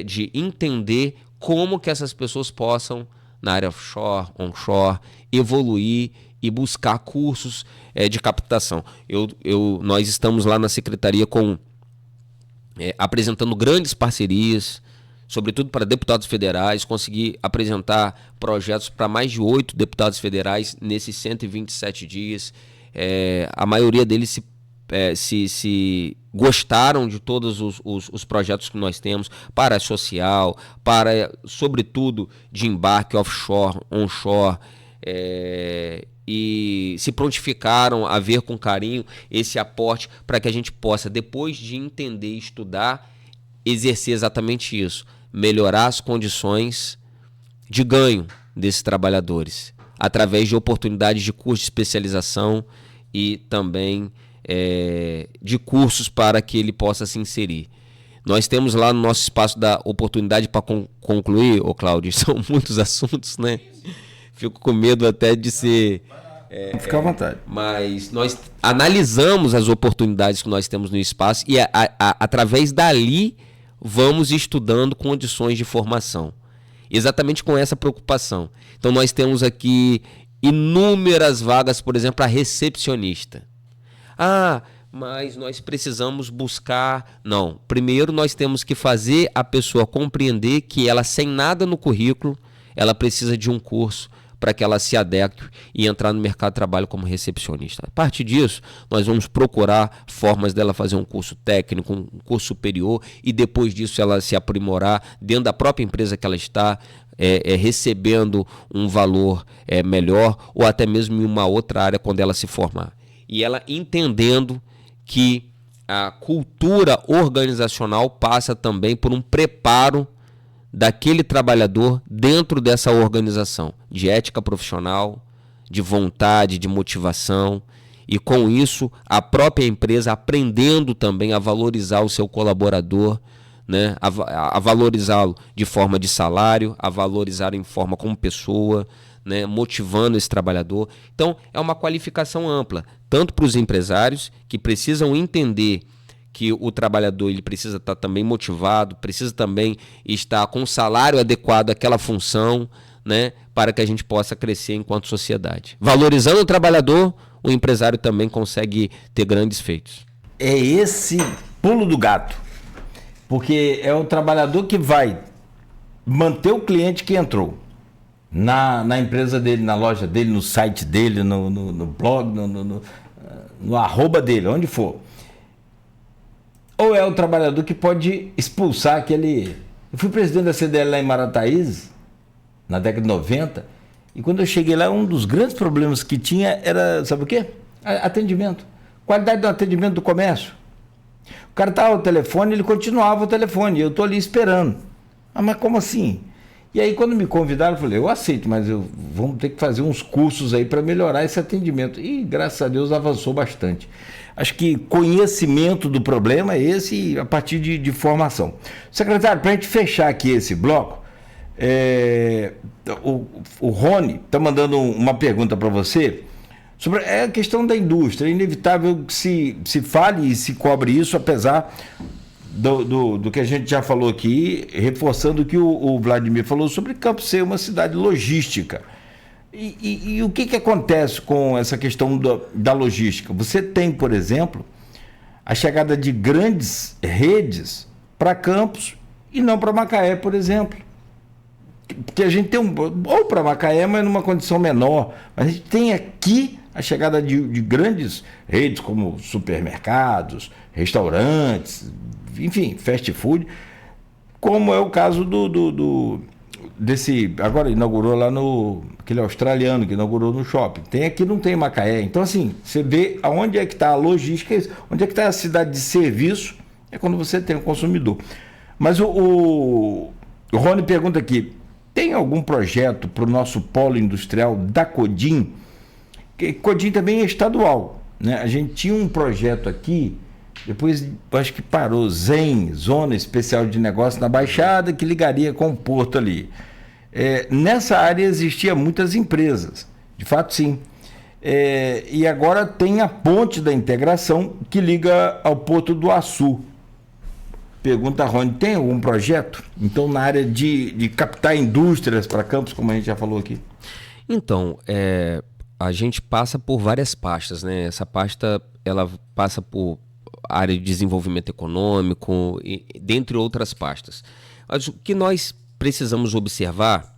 Speaker 6: de entender como que essas pessoas possam, na área offshore, onshore, evoluir e buscar cursos de captação. Nós estamos lá na Secretaria apresentando grandes parcerias, sobretudo para deputados federais, consegui apresentar projetos para mais de 8 deputados federais nesses 127 dias. A maioria deles se gostaram de todos os projetos que nós temos para a social, para, sobretudo, de embarque offshore, onshore, e se prontificaram a ver com carinho esse aporte para que a gente possa, depois de entender e estudar, exercer exatamente isso, melhorar as condições de ganho desses trabalhadores, através de oportunidades de curso de especialização e também de cursos para que ele possa se inserir. Nós temos lá no nosso espaço da oportunidade para concluir, Cláudio, são muitos assuntos, né? Fico com medo até de ser...
Speaker 5: Fica à vontade.
Speaker 6: Mas nós analisamos as oportunidades que nós temos no espaço e através dali vamos estudando condições de formação. Exatamente com essa preocupação. Então nós temos aqui inúmeras vagas, por exemplo, para recepcionista. Mas nós precisamos buscar... Não, primeiro nós temos que fazer a pessoa compreender que ela, sem nada no currículo, ela precisa de um curso para que ela se adeque e entrar no mercado de trabalho como recepcionista. A partir disso, nós vamos procurar formas dela fazer um curso técnico, um curso superior, e depois disso ela se aprimorar dentro da própria empresa que ela está, recebendo um valor melhor, ou até mesmo em uma outra área quando ela se formar. E ela entendendo que a cultura organizacional passa também por um preparo daquele trabalhador dentro dessa organização, de ética profissional, de vontade, de motivação, e com isso a própria empresa aprendendo também a valorizar o seu colaborador, né? A valorizá-lo de forma de salário, a valorizar em forma como pessoa, né? Motivando esse trabalhador. Então é uma qualificação ampla, tanto para os empresários que precisam entender que o trabalhador ele precisa estar também motivado, precisa também estar com um salário adequado àquela função, né, para que a gente possa crescer enquanto sociedade. Valorizando o trabalhador, o empresário também consegue ter grandes feitos.
Speaker 5: É esse pulo do gato, porque é o trabalhador que vai manter o cliente que entrou na empresa dele, na loja dele, no site dele, no blog, no arroba dele, onde for. Ou é o trabalhador que pode expulsar aquele... Eu fui presidente da CDL lá em Marataízes, na década de 90, e quando eu cheguei lá, um dos grandes problemas que tinha era, sabe o quê? Atendimento. Qualidade do atendimento do comércio. O cara estava ao telefone, ele continuava o telefone, e eu estou ali esperando. Mas como assim? E aí quando me convidaram, eu falei, eu aceito, mas vamos ter que fazer uns cursos aí para melhorar esse atendimento. E graças a Deus avançou bastante. Acho que conhecimento do problema é esse a partir de formação. Secretário, para a gente fechar aqui esse bloco, o Rony está mandando uma pergunta para você É a questão da indústria. É inevitável que se fale e se cobre isso, apesar do que a gente já falou aqui, reforçando o que o Vladimir falou sobre Campos ser uma cidade logística. E o que acontece com essa questão da logística? Você tem, por exemplo, a chegada de grandes redes para Campos e não para Macaé, por exemplo. Porque a gente tem ou para Macaé, mas numa condição menor. Mas a gente tem aqui a chegada de grandes redes como supermercados, restaurantes, enfim, fast food, como é o caso desse, agora inaugurou lá aquele australiano que inaugurou no shopping. Tem aqui, não tem em Macaé. Então, assim, você vê aonde é que está a logística, onde é que está a cidade de serviço, é quando você tem o consumidor. Mas o Rony pergunta aqui, tem algum projeto para o nosso polo industrial da Codim? Codim também é estadual, né? A gente tinha um projeto aqui, depois acho que parou, ZEM, Zona Especial de Negócio na Baixada, que ligaria com o porto ali. Nessa área existiam muitas empresas, de fato sim. E agora tem a ponte da integração que liga ao Porto do Açu. Pergunta a Rony, tem algum projeto? Então, na área de captar indústrias para Campos, como a gente já falou aqui?
Speaker 6: Então, a gente passa por várias pastas, né? Essa pasta, ela passa por área de desenvolvimento econômico, dentre outras pastas. Mas o que nós precisamos observar,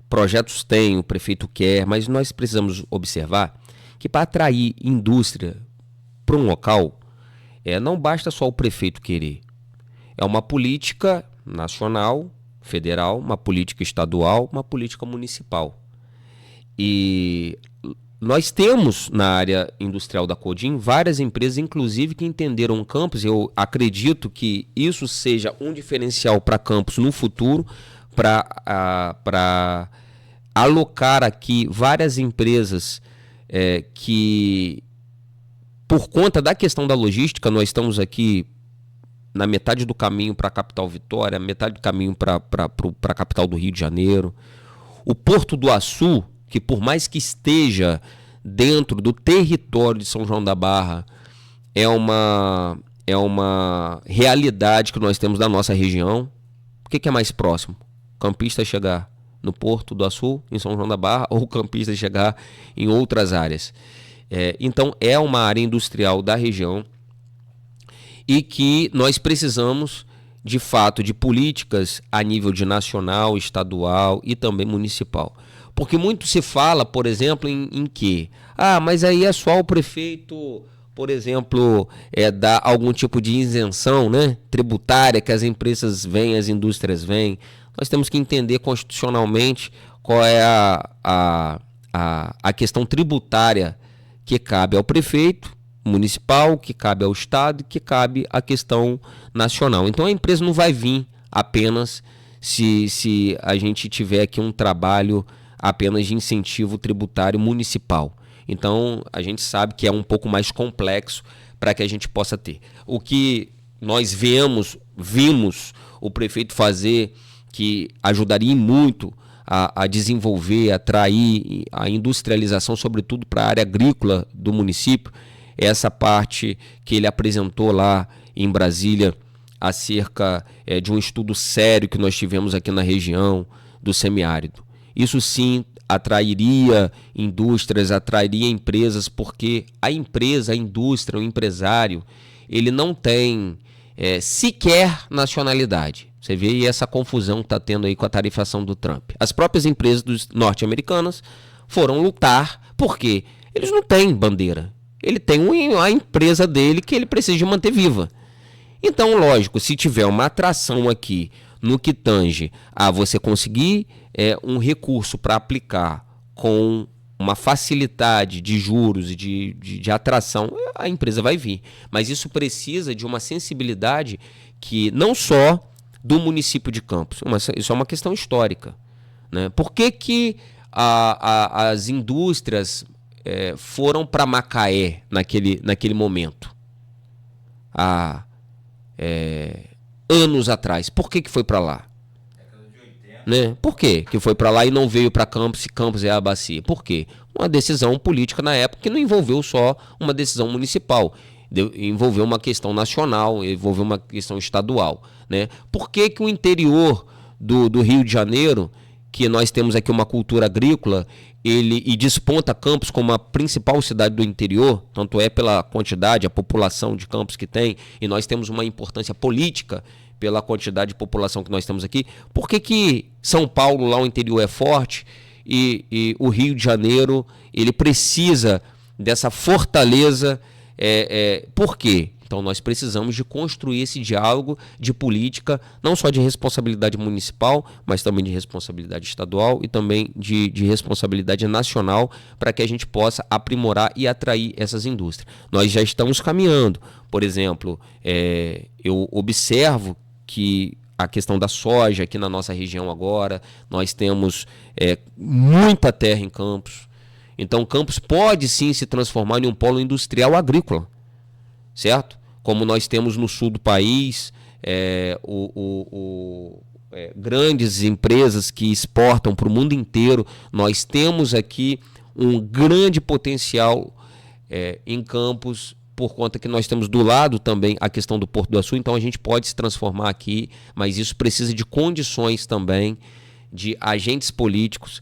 Speaker 6: projetos tem, o prefeito quer, mas nós precisamos observar que para atrair indústria para um local, não basta só o prefeito querer. É uma política nacional, federal, uma política estadual, uma política municipal. E nós temos na área industrial da Codim várias empresas, inclusive, que entenderam Campos. Eu acredito que isso seja um diferencial para Campos no futuro, para alocar aqui várias empresas que, por conta da questão da logística, nós estamos aqui na metade do caminho para a capital Vitória, metade do caminho para a capital do Rio de Janeiro. O Porto do Açu, que por mais que esteja dentro do território de São João da Barra, é uma realidade que nós temos da nossa região. O que é mais próximo? O campista chegar no Porto do Açu, em São João da Barra, ou o campista chegar em outras áreas? Então, é uma área industrial da região e que nós precisamos, de fato, de políticas a nível de nacional, estadual e também municipal. Porque muito se fala, por exemplo, em que? Mas aí é só o prefeito, por exemplo, dar algum tipo de isenção, né, tributária, que as empresas vêm, as indústrias vêm. Nós temos que entender constitucionalmente qual é a questão tributária que cabe ao prefeito municipal, que cabe ao Estado, que cabe à questão nacional. Então a empresa não vai vir apenas se a gente tiver aqui um trabalho apenas de incentivo tributário municipal. Então a gente sabe que é um pouco mais complexo para que a gente possa ter. O que nós vimos o prefeito fazer, que ajudaria muito a desenvolver, a atrair a industrialização, sobretudo para a área agrícola do município, essa parte que ele apresentou lá em Brasília acerca de um estudo sério que nós tivemos aqui na região do semiárido. Isso sim atrairia indústrias, atrairia empresas, porque a empresa, a indústria, o empresário, ele não tem sequer nacionalidade. Você vê aí essa confusão que está tendo aí com a tarifação do Trump. As próprias empresas norte-americanas foram lutar porque eles não têm bandeira. Ele tem a empresa dele que ele precisa de manter viva. Então, lógico, se tiver uma atração aqui no que tange a você conseguir um recurso para aplicar com uma facilidade de juros e de atração, a empresa vai vir. Mas isso precisa de uma sensibilidade que não só do município de Campos, isso é uma questão histórica, né? Por que as indústrias foram para Macaé naquele momento, há anos atrás? Por que foi para lá? Né? Por que foi para lá e não veio para Campos, se Campos é a bacia? Por quê? uma decisão política na época que não envolveu só uma decisão municipal, envolveu uma questão nacional, envolveu uma questão estadual, né? Por que o interior do Rio de Janeiro, que nós temos aqui uma cultura agrícola, e desponta Campos como a principal cidade do interior, tanto é pela quantidade, a população de Campos que tem, e nós temos uma importância política pela quantidade de população que nós temos aqui. Por que São Paulo, lá o interior, é forte e o Rio de Janeiro ele precisa dessa fortaleza? Por quê? Então nós precisamos de construir esse diálogo de política, não só de responsabilidade municipal, mas também de responsabilidade estadual e também de responsabilidade nacional, para que a gente possa aprimorar e atrair essas indústrias. Nós já estamos caminhando. Por exemplo, eu observo que a questão da soja aqui na nossa região agora, nós temos muita terra em Campos. Então Campos pode sim se transformar em um polo industrial agrícola, certo? Como nós temos no sul do país, grandes empresas que exportam para o mundo inteiro. Nós temos aqui um grande potencial em Campos, por conta que nós temos do lado também a questão do Porto do Açu. Então a gente pode se transformar aqui, mas isso precisa de condições também, de agentes políticos.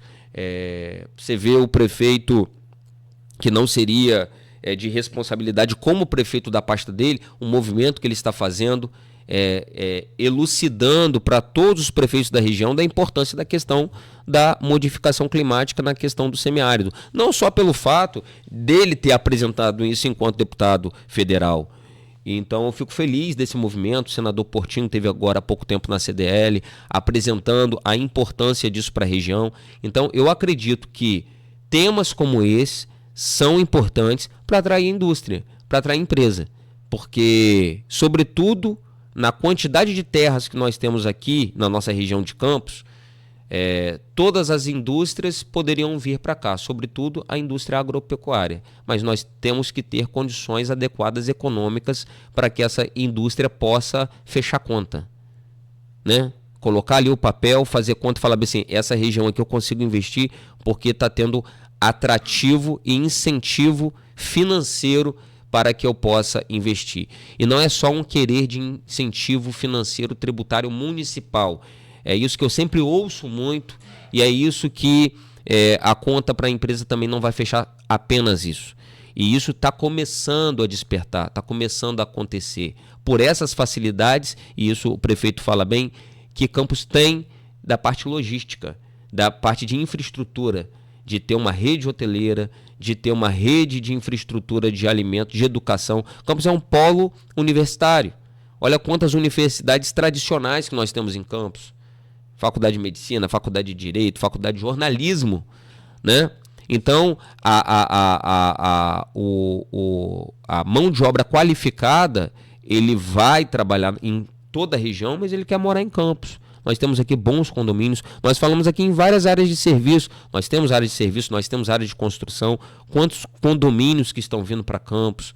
Speaker 6: Você vê o prefeito que não seria de responsabilidade como prefeito da pasta dele, um movimento que ele está fazendo, elucidando para todos os prefeitos da região da importância da questão da modificação climática na questão do semiárido. Não só pelo fato dele ter apresentado isso enquanto deputado federal. Então eu fico feliz desse movimento. O senador Portinho teve agora há pouco tempo na CDL apresentando a importância disso para a região. Então eu acredito que temas como esse são importantes para atrair indústria, para atrair empresa, porque, sobretudo, na quantidade de terras que nós temos aqui na nossa região de Campos, todas as indústrias poderiam vir para cá, sobretudo a indústria agropecuária, mas nós temos que ter condições adequadas econômicas para que essa indústria possa fechar conta, né? Colocar ali o papel, fazer conta e falar assim, essa região aqui eu consigo investir porque está tendo atrativo e incentivo financeiro para que eu possa investir. E não é só um querer de incentivo financeiro tributário municipal. É isso que eu sempre ouço muito e é isso que a conta para a empresa também não vai fechar apenas isso. E isso está começando a despertar, está começando a acontecer. Por essas facilidades, e isso o prefeito fala bem, que Campos tem da parte logística, da parte de infraestrutura, de ter uma rede hoteleira, de ter uma rede de infraestrutura de alimentos, de educação. Campos é um polo universitário. Olha quantas universidades tradicionais que nós temos em Campos. Faculdade de Medicina, Faculdade de Direito, Faculdade de Jornalismo, né? Então, a mão de obra qualificada, ele vai trabalhar em toda a região, mas ele quer morar em Campos. Nós temos aqui bons condomínios, nós falamos aqui em várias áreas de serviço, nós temos áreas de serviço, nós temos áreas de construção, quantos condomínios que estão vindo para Campos,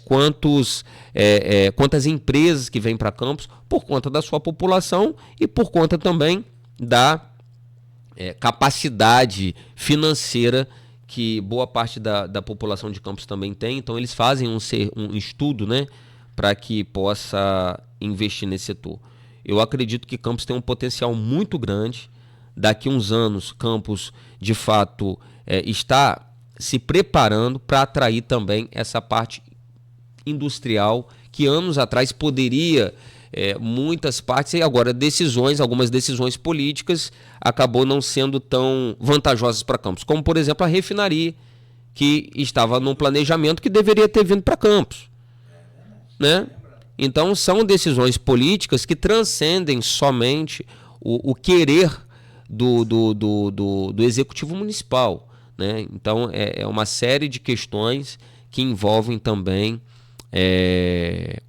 Speaker 6: quantas empresas que vêm para Campos por conta da sua população e por conta também da capacidade financeira que boa parte da população de Campos também tem. Então eles fazem um estudo, né, para que possa investir nesse setor. Eu acredito que Campos tem um potencial muito grande. Daqui a uns anos, Campos, de fato, está se preparando para atrair também essa parte industrial que anos atrás poderia, muitas partes, e agora algumas decisões políticas acabou não sendo tão vantajosas para Campos. Como, por exemplo, a refinaria, que estava no planejamento que deveria ter vindo para Campos, né? Então são decisões políticas que transcendem somente o querer do executivo municipal, né? Então é uma série de questões que envolvem também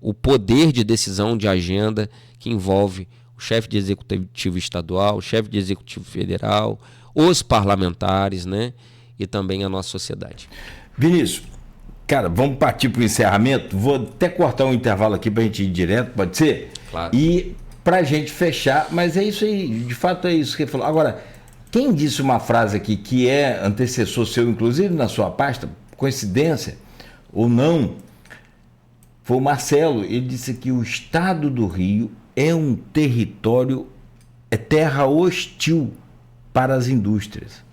Speaker 6: o poder de decisão de agenda, que envolve o chefe de executivo estadual, o chefe de executivo federal, os parlamentares, né? E também a nossa sociedade.
Speaker 5: Vinícius, cara, vamos partir para o encerramento. Vou até cortar um intervalo aqui para a gente ir direto, pode ser?
Speaker 6: Claro.
Speaker 5: E para a gente fechar, mas é isso aí, de fato é isso que ele falou. Agora, Quem disse uma frase aqui que é antecessor seu, inclusive na sua pasta, coincidência ou não, foi o Marcelo. Ele disse que o estado do Rio é um território, é terra hostil para as indústrias.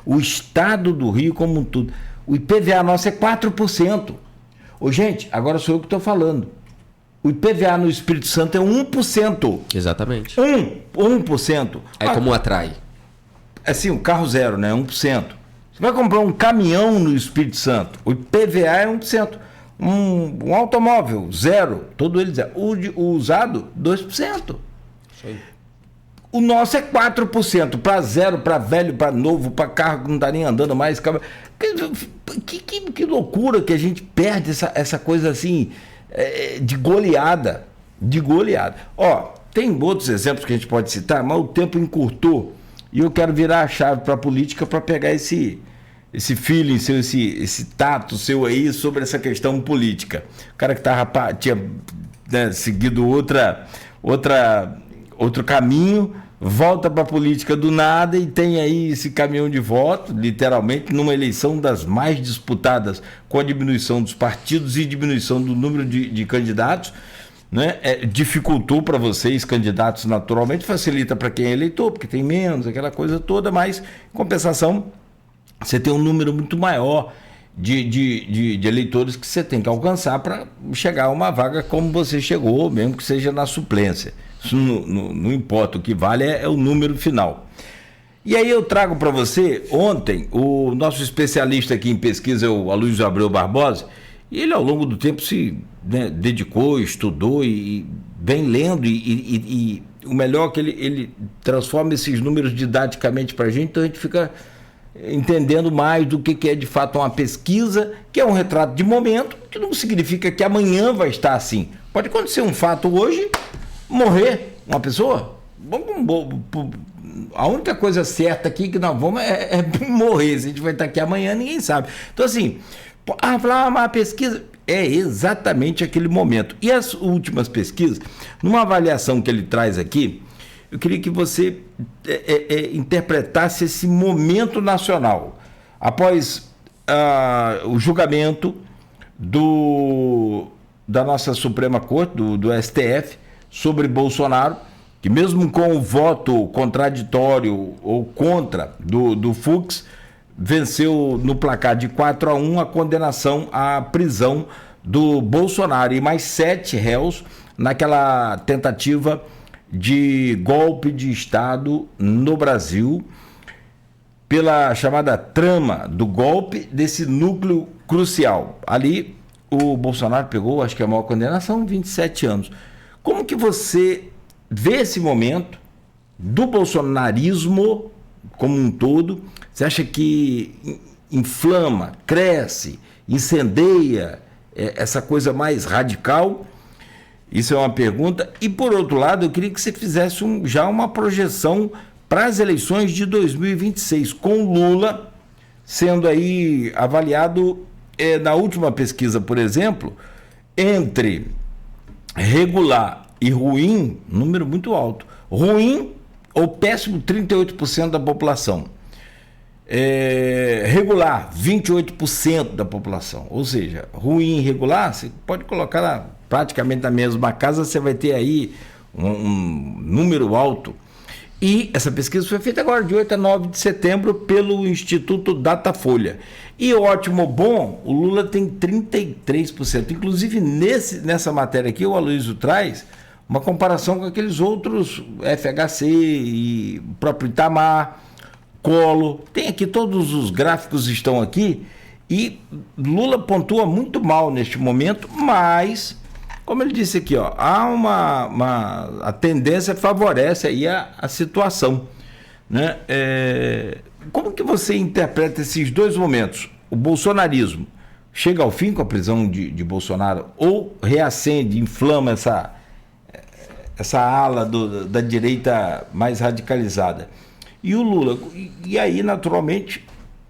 Speaker 5: O estado do Rio como um todo. O IPVA nosso é 4%. Ô, gente, agora sou eu que estou falando. O IPVA no Espírito Santo é 1%.
Speaker 6: Exatamente.
Speaker 5: 1%.
Speaker 6: É como atrai.
Speaker 5: Assim, o carro zero, né? 1%. Você vai comprar um caminhão no Espírito Santo, o IPVA é 1%. Um automóvel, zero. Todo ele zero. O usado, 2%. Isso aí. O nosso é 4%. Para zero, para velho, para novo, para carro que não está nem andando mais. Que loucura que a gente perde essa coisa assim de goleada. De goleada. Ó, tem outros exemplos que a gente pode citar, mas o tempo encurtou. E eu quero virar a chave para a política para pegar esse feeling seu, esse tato seu aí sobre essa questão política. O cara que tinha seguido outro caminho, volta para a política do nada e tem aí esse caminhão de voto, literalmente, numa eleição das mais disputadas, com a diminuição dos partidos e diminuição do número de candidatos. Né? Dificultou para vocês, candidatos, naturalmente, facilita para quem é eleitor, porque tem menos, aquela coisa toda, mas, em compensação, você tem um número muito maior de eleitores que você tem que alcançar para chegar a uma vaga como você chegou, mesmo que seja na suplência. Isso não importa, o que vale é o número final. E aí eu trago para você, ontem, o nosso especialista aqui em pesquisa, o Aloysio Abreu Barbosa, e ele ao longo do tempo se dedicou, estudou e vem lendo, e o melhor é que ele transforma esses números didaticamente para a gente, então a gente fica entendendo mais do que é de fato uma pesquisa, que é um retrato de momento, que não significa que amanhã vai estar assim. Pode acontecer um fato hoje, morrer uma pessoa. A única coisa certa aqui que nós vamos é morrer. Se a gente vai estar aqui amanhã, ninguém sabe. Então assim, falar uma pesquisa é exatamente aquele momento. E as últimas pesquisas, numa avaliação que ele traz aqui, eu queria que você interpretasse esse momento nacional. Após o julgamento da nossa Suprema Corte, do STF, sobre Bolsonaro, que mesmo com o voto contraditório ou contra do Fux, venceu no placar de 4-1 a condenação à prisão do Bolsonaro e mais 7 réus naquela tentativa de golpe de Estado no Brasil, pela chamada trama do golpe desse núcleo crucial. Ali o Bolsonaro pegou, acho que a maior condenação, 27 anos. Como que você vê esse momento do bolsonarismo como um todo? Você acha que inflama, cresce, incendeia essa coisa mais radical? Isso é uma pergunta. E, por outro lado, eu queria que você fizesse já uma projeção para as eleições de 2026, com Lula sendo aí avaliado, na última pesquisa, por exemplo, entre regular e ruim, número muito alto. Ruim ou péssimo, 38% da população. Regular, 28% da população. Ou seja, ruim e regular, você pode colocar praticamente na mesma casa, você vai ter aí um número alto. E essa pesquisa foi feita agora de 8 a 9 de setembro pelo Instituto Datafolha. E ótimo, bom, o Lula tem 33%. Inclusive nessa matéria aqui, o Aloysio traz uma comparação com aqueles outros, FHC e o próprio Itamar, Collor. Tem aqui, todos os gráficos estão aqui, e Lula pontua muito mal neste momento, mas, como ele disse aqui, ó, há a tendência favorece aí a situação, né? Como que você interpreta esses dois momentos? O bolsonarismo chega ao fim com a prisão de Bolsonaro, ou reacende, inflama essa ala da direita mais radicalizada? E o Lula, e aí naturalmente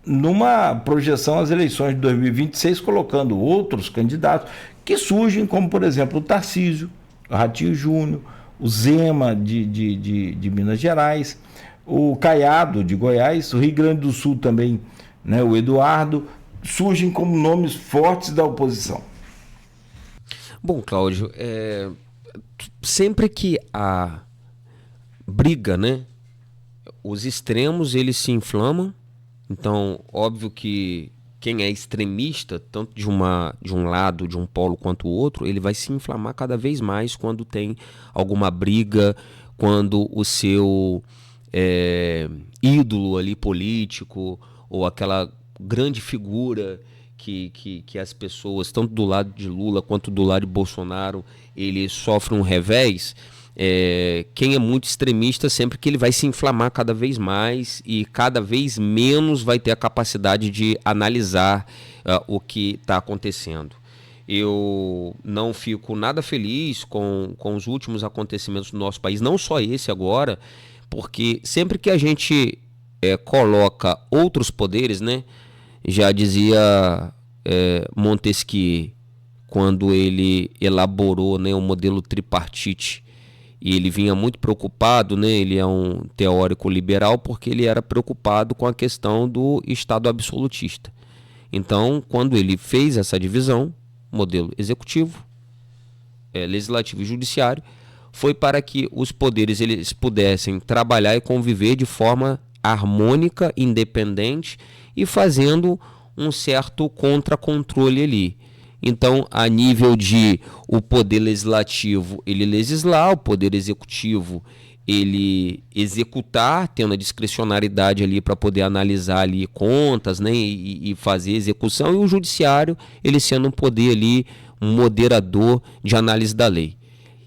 Speaker 5: numa projeção às eleições de 2026, colocando outros candidatos que surgem, como por exemplo o Tarcísio, o Ratinho Júnior, o Zema de Minas Gerais, o Caiado de Goiás, o Rio Grande do Sul também, né, o Eduardo, surgem como nomes fortes da oposição.
Speaker 6: Bom, Cláudio, sempre que há briga, né, os extremos eles se inflamam. Então, óbvio que quem é extremista, tanto de um lado, de um polo quanto o outro, ele vai se inflamar cada vez mais quando tem alguma briga, quando o seu ídolo ali político ou aquela grande figura que as pessoas, tanto do lado de Lula quanto do lado de Bolsonaro, ele sofre um revés. Quem é muito extremista, sempre que ele vai se inflamar cada vez mais e cada vez menos vai ter a capacidade de analisar o que está acontecendo. Eu não fico nada feliz com os últimos acontecimentos do nosso país, não só esse agora, porque sempre que a gente coloca outros poderes, né, já dizia Montesquieu, quando ele elaborou, né, o modelo tripartite, e ele vinha muito preocupado, né, ele é um teórico liberal, porque ele era preocupado com a questão do Estado absolutista. Então, quando ele fez essa divisão, modelo executivo, legislativo e judiciário, foi para que os poderes eles pudessem trabalhar e conviver de forma harmônica, independente e fazendo um certo contra-controle ali. Então, a nível de o poder legislativo ele legislar, o poder executivo ele executar, tendo a discricionariedade ali para poder analisar ali contas, né, e fazer execução, e o judiciário ele sendo um poder ali, um moderador de análise da lei.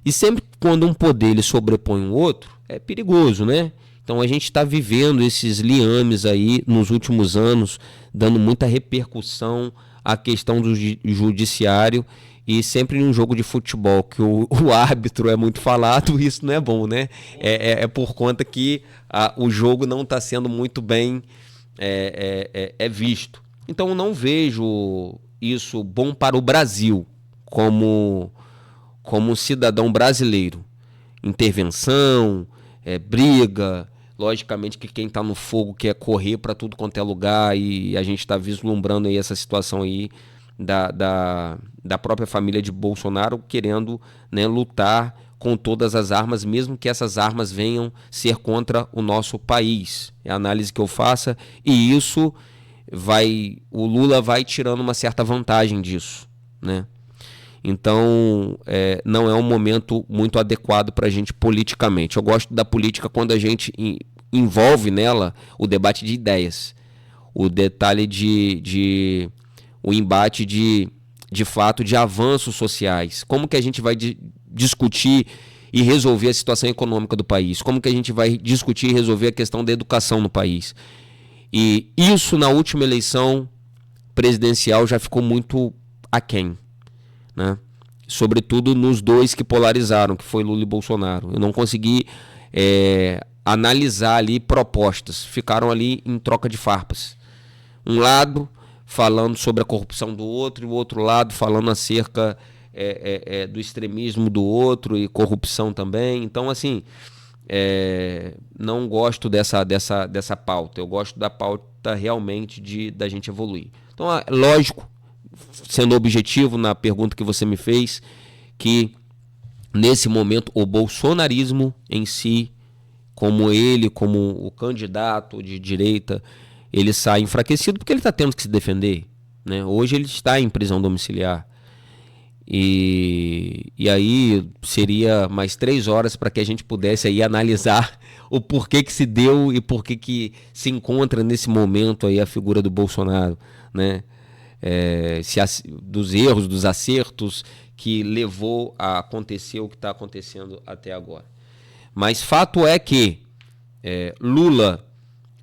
Speaker 6: E sempre quando um poder ele sobrepõe um outro, é perigoso, né? Então a gente está vivendo esses liames aí nos últimos anos, dando muita repercussão à questão do judiciário, e sempre em um jogo de futebol que o árbitro é muito falado, isso não é bom, né? É por conta que o jogo não está sendo muito bem visto. Então eu não vejo isso bom para o Brasil como cidadão brasileiro. Intervenção, briga. Logicamente que quem está no fogo quer correr para tudo quanto é lugar, e a gente está vislumbrando aí essa situação aí da própria família de Bolsonaro querendo, né, lutar com todas as armas, mesmo que essas armas venham ser contra o nosso país. É a análise que eu faço, e isso o Lula vai tirando uma certa vantagem disso, né? Então, não é um momento muito adequado para a gente politicamente. Eu gosto da política quando a gente envolve nela o debate de ideias, o detalhe o embate de fato de avanços sociais. Como que a gente vai discutir e resolver a situação econômica do país? Como que a gente vai discutir e resolver a questão da educação no país? E isso na última eleição presidencial já ficou muito aquém, né? Sobretudo nos dois que polarizaram, que foi Lula e Bolsonaro. Eu não consegui analisar ali propostas, ficaram ali em troca de farpas. Um lado falando sobre a corrupção do outro, e o outro lado falando acerca do extremismo do outro e corrupção também. Então, assim, não gosto dessa pauta. Eu gosto da pauta realmente da gente evoluir. Então, lógico, sendo objetivo na pergunta que você me fez, que nesse momento o bolsonarismo em si, como o candidato de direita, ele sai enfraquecido porque ele está tendo que se defender, né? Hoje ele está em prisão domiciliar. E aí seria mais 3 horas para que a gente pudesse aí analisar o porquê que se deu e porquê que se encontra nesse momento aí a figura do Bolsonaro, né? Dos erros, dos acertos que levou a acontecer o que está acontecendo até agora. Mas fato é que Lula,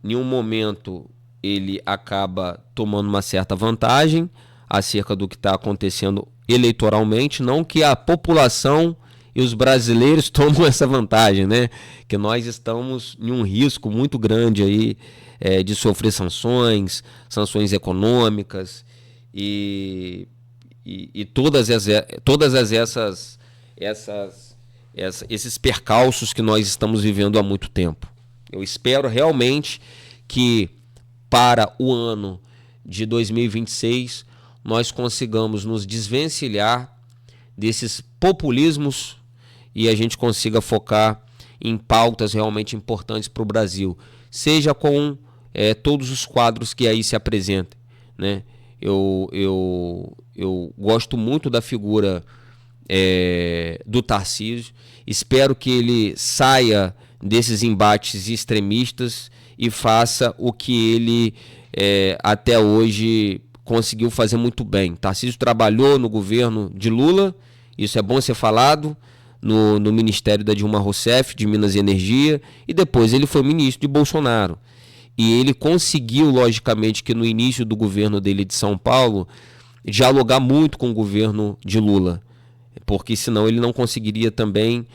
Speaker 6: em um momento, ele acaba tomando uma certa vantagem acerca do que está acontecendo eleitoralmente, não que a população e os brasileiros tomam essa vantagem, né? Que nós estamos em um risco muito grande aí de sofrer sanções econômicas, e todas esses percalços que nós estamos vivendo há muito tempo. Eu espero realmente que para o ano de 2026 nós consigamos nos desvencilhar desses populismos e a gente consiga focar em pautas realmente importantes para o Brasil, seja com todos os quadros que aí se apresentem, né? Eu gosto muito da figura do Tarcísio, espero que ele saia desses embates extremistas e faça o que ele até hoje conseguiu fazer muito bem. Tarcísio trabalhou no governo de Lula, isso é bom ser falado, no Ministério da Dilma Rousseff, de Minas e Energia, e depois ele foi ministro de Bolsonaro. E ele conseguiu, logicamente, que no início do governo dele de São Paulo, dialogar muito com o governo de Lula, porque senão ele não conseguiria também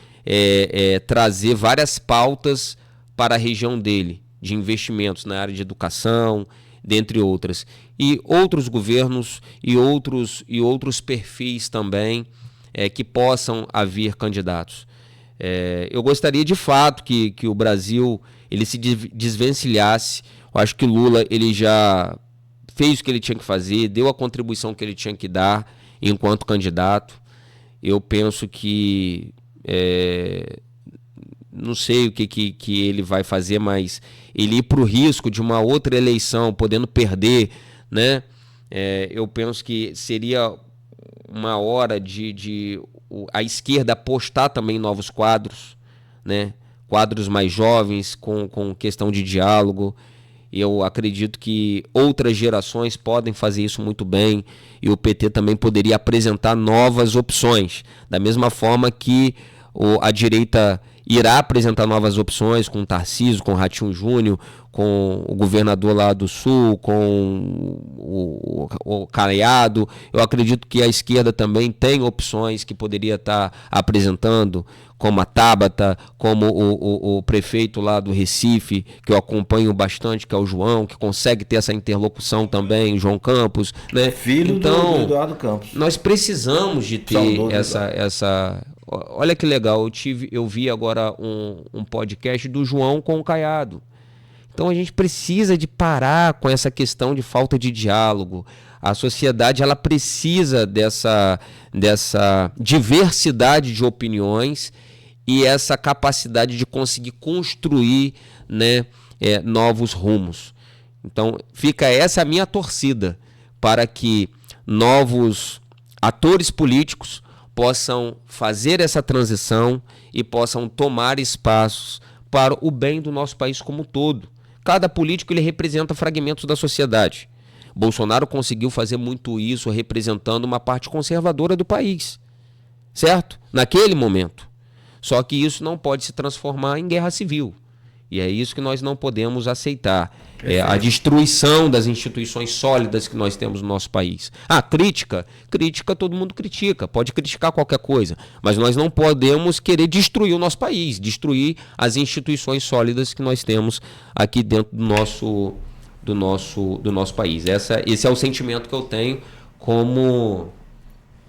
Speaker 6: trazer várias pautas para a região dele, de investimentos na área de educação, dentre outras. E outros governos e outros perfis também que possam haver candidatos. Eu gostaria de fato que o Brasil ele se desvencilhasse. Eu acho que Lula ele já fez o que ele tinha que fazer, deu a contribuição que ele tinha que dar enquanto candidato. Eu penso que não sei o que ele vai fazer, mas ele ir para o risco de uma outra eleição, podendo perder, né? Eu penso que seria uma hora de a esquerda apostar também em novos quadros, né? Quadros mais jovens, com questão de diálogo. Eu acredito que outras gerações podem fazer isso muito bem e o PT também poderia apresentar novas opções, da mesma forma que a direita irá apresentar novas opções com o Tarcísio, com o Ratinho Júnior, com o governador lá do Sul, com o Caiado. Eu acredito que a esquerda também tem opções que poderia estar apresentando, como a Tabata, como o prefeito lá do Recife, que eu acompanho bastante, que é o João, que consegue ter essa interlocução também, o João Campos, né?
Speaker 5: Filho do Eduardo Campos.
Speaker 6: Nós precisamos de ter essa... Olha que legal, eu vi agora um podcast do João com o Caiado. Então a gente precisa de parar com essa questão de falta de diálogo. A sociedade ela precisa dessa diversidade de opiniões e essa capacidade de conseguir construir, né, novos rumos. Então fica essa a minha torcida para que novos atores políticos possam fazer essa transição e possam tomar espaços para o bem do nosso país como um todo. Cada político ele representa fragmentos da sociedade. Bolsonaro conseguiu fazer muito isso representando uma parte conservadora do país, certo? Naquele momento. Só que isso não pode se transformar em guerra civil. E é isso que nós não podemos aceitar. A destruição das instituições sólidas que nós temos no nosso país. Crítica todo mundo critica, pode criticar qualquer coisa, mas nós não podemos querer destruir o nosso país, destruir as instituições sólidas que nós temos aqui dentro do nosso país. Esse é o sentimento que eu tenho como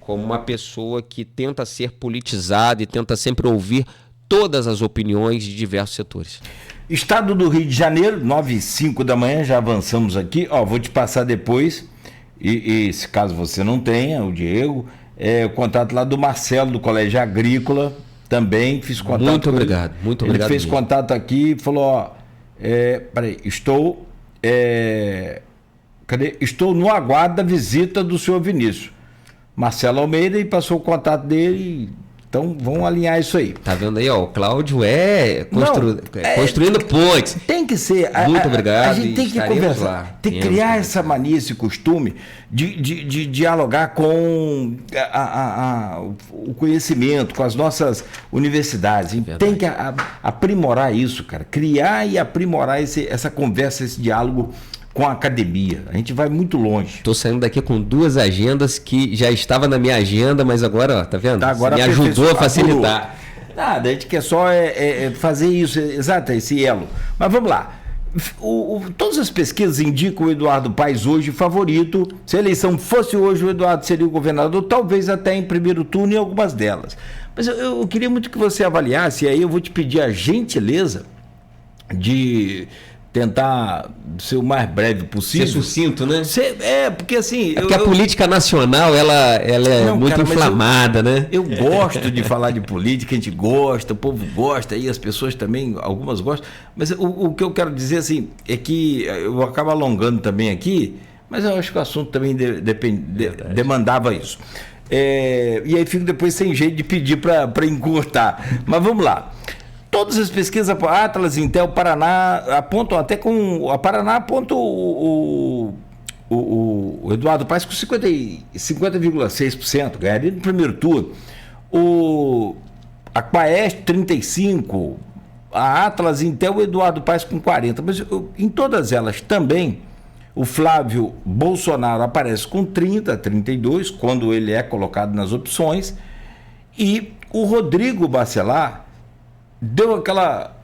Speaker 6: uma pessoa que tenta ser politizada e tenta sempre ouvir todas as opiniões de diversos setores.
Speaker 5: Estado do Rio de Janeiro, 9h05 da manhã, já avançamos aqui. Vou te passar depois, e se caso você não tenha, o Diego, o contato lá do Marcelo, do Colégio Agrícola, também fiz contato.
Speaker 6: Muito obrigado, muito obrigado.
Speaker 5: Ele fez mesmo contato aqui e falou, estou no aguardo da visita do senhor Vinícius. Marcelo Almeida, e passou o contato dele. Então, vamos alinhar isso aí.
Speaker 6: Tá vendo aí, ó, o Cláudio construindo pontes.
Speaker 5: Tem que ser.
Speaker 6: Muito obrigado.
Speaker 5: A gente tem que conversar,
Speaker 6: lá.
Speaker 5: Tem que criar essa mania, esse costume de dialogar com o conhecimento, com as nossas universidades. Tem que aprimorar isso, cara. Criar e aprimorar essa conversa, esse diálogo com a academia. A gente vai muito longe.
Speaker 6: Estou saindo daqui com 2 agendas que já estava na minha agenda, mas agora, tá vendo?
Speaker 5: Agora
Speaker 6: me ajudou a facilitar.
Speaker 5: Nada, a gente quer só fazer isso, exato, esse elo. Mas vamos lá. Todas as pesquisas indicam o Eduardo Paes hoje favorito. Se a eleição fosse hoje, o Eduardo seria o governador, talvez até em primeiro turno em algumas delas. Mas eu queria muito que você avaliasse, e aí eu vou te pedir a gentileza de tentar ser o mais breve possível.
Speaker 6: Ser sucinto, né?
Speaker 5: Porque assim...
Speaker 6: Porque a política nacional, ela é
Speaker 5: Não,
Speaker 6: muito
Speaker 5: cara, mas
Speaker 6: inflamada, né?
Speaker 5: Eu gosto de falar de política, a gente gosta, o povo gosta, e as pessoas também, algumas gostam. Mas o que eu quero dizer, assim, é que eu acabo alongando também aqui, mas eu acho que o assunto também demandava isso. E aí fico depois sem jeito de pedir para encurtar. Mas vamos lá. Todas as pesquisas, Atlas, Intel, Paraná, apontam até com... A Paraná aponta o Eduardo Paes com 50,6%, ganharia no primeiro turno. A Quaest, 35%, a Atlas, Intel, o Eduardo Paes com 40%. Mas em todas elas também, o Flávio Bolsonaro aparece com 30%, 32%, quando ele é colocado nas opções, e o Rodrigo Bacelar deu aquela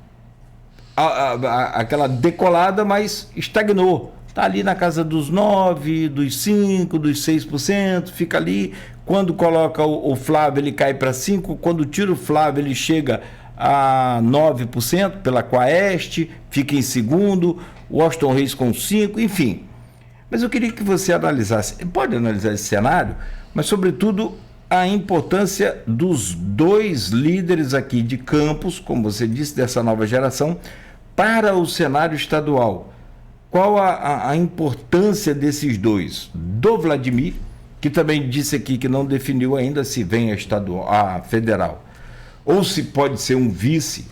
Speaker 5: decolada, mas estagnou. Está ali na casa dos 9%, dos 5%, dos 6%, fica ali. Quando coloca o Flávio, ele cai para 5%. Quando tira o Flávio, ele chega a 9% pela Quaest, fica em segundo. O Washington Reis com 5%, enfim. Mas eu queria que você analisasse, pode analisar esse cenário, mas sobretudo a importância dos dois líderes aqui de Campos, como você disse, dessa nova geração, para o cenário estadual. Qual a importância desses dois? Do Vladimir, que também disse aqui que não definiu ainda se vem a federal, ou se pode ser um vice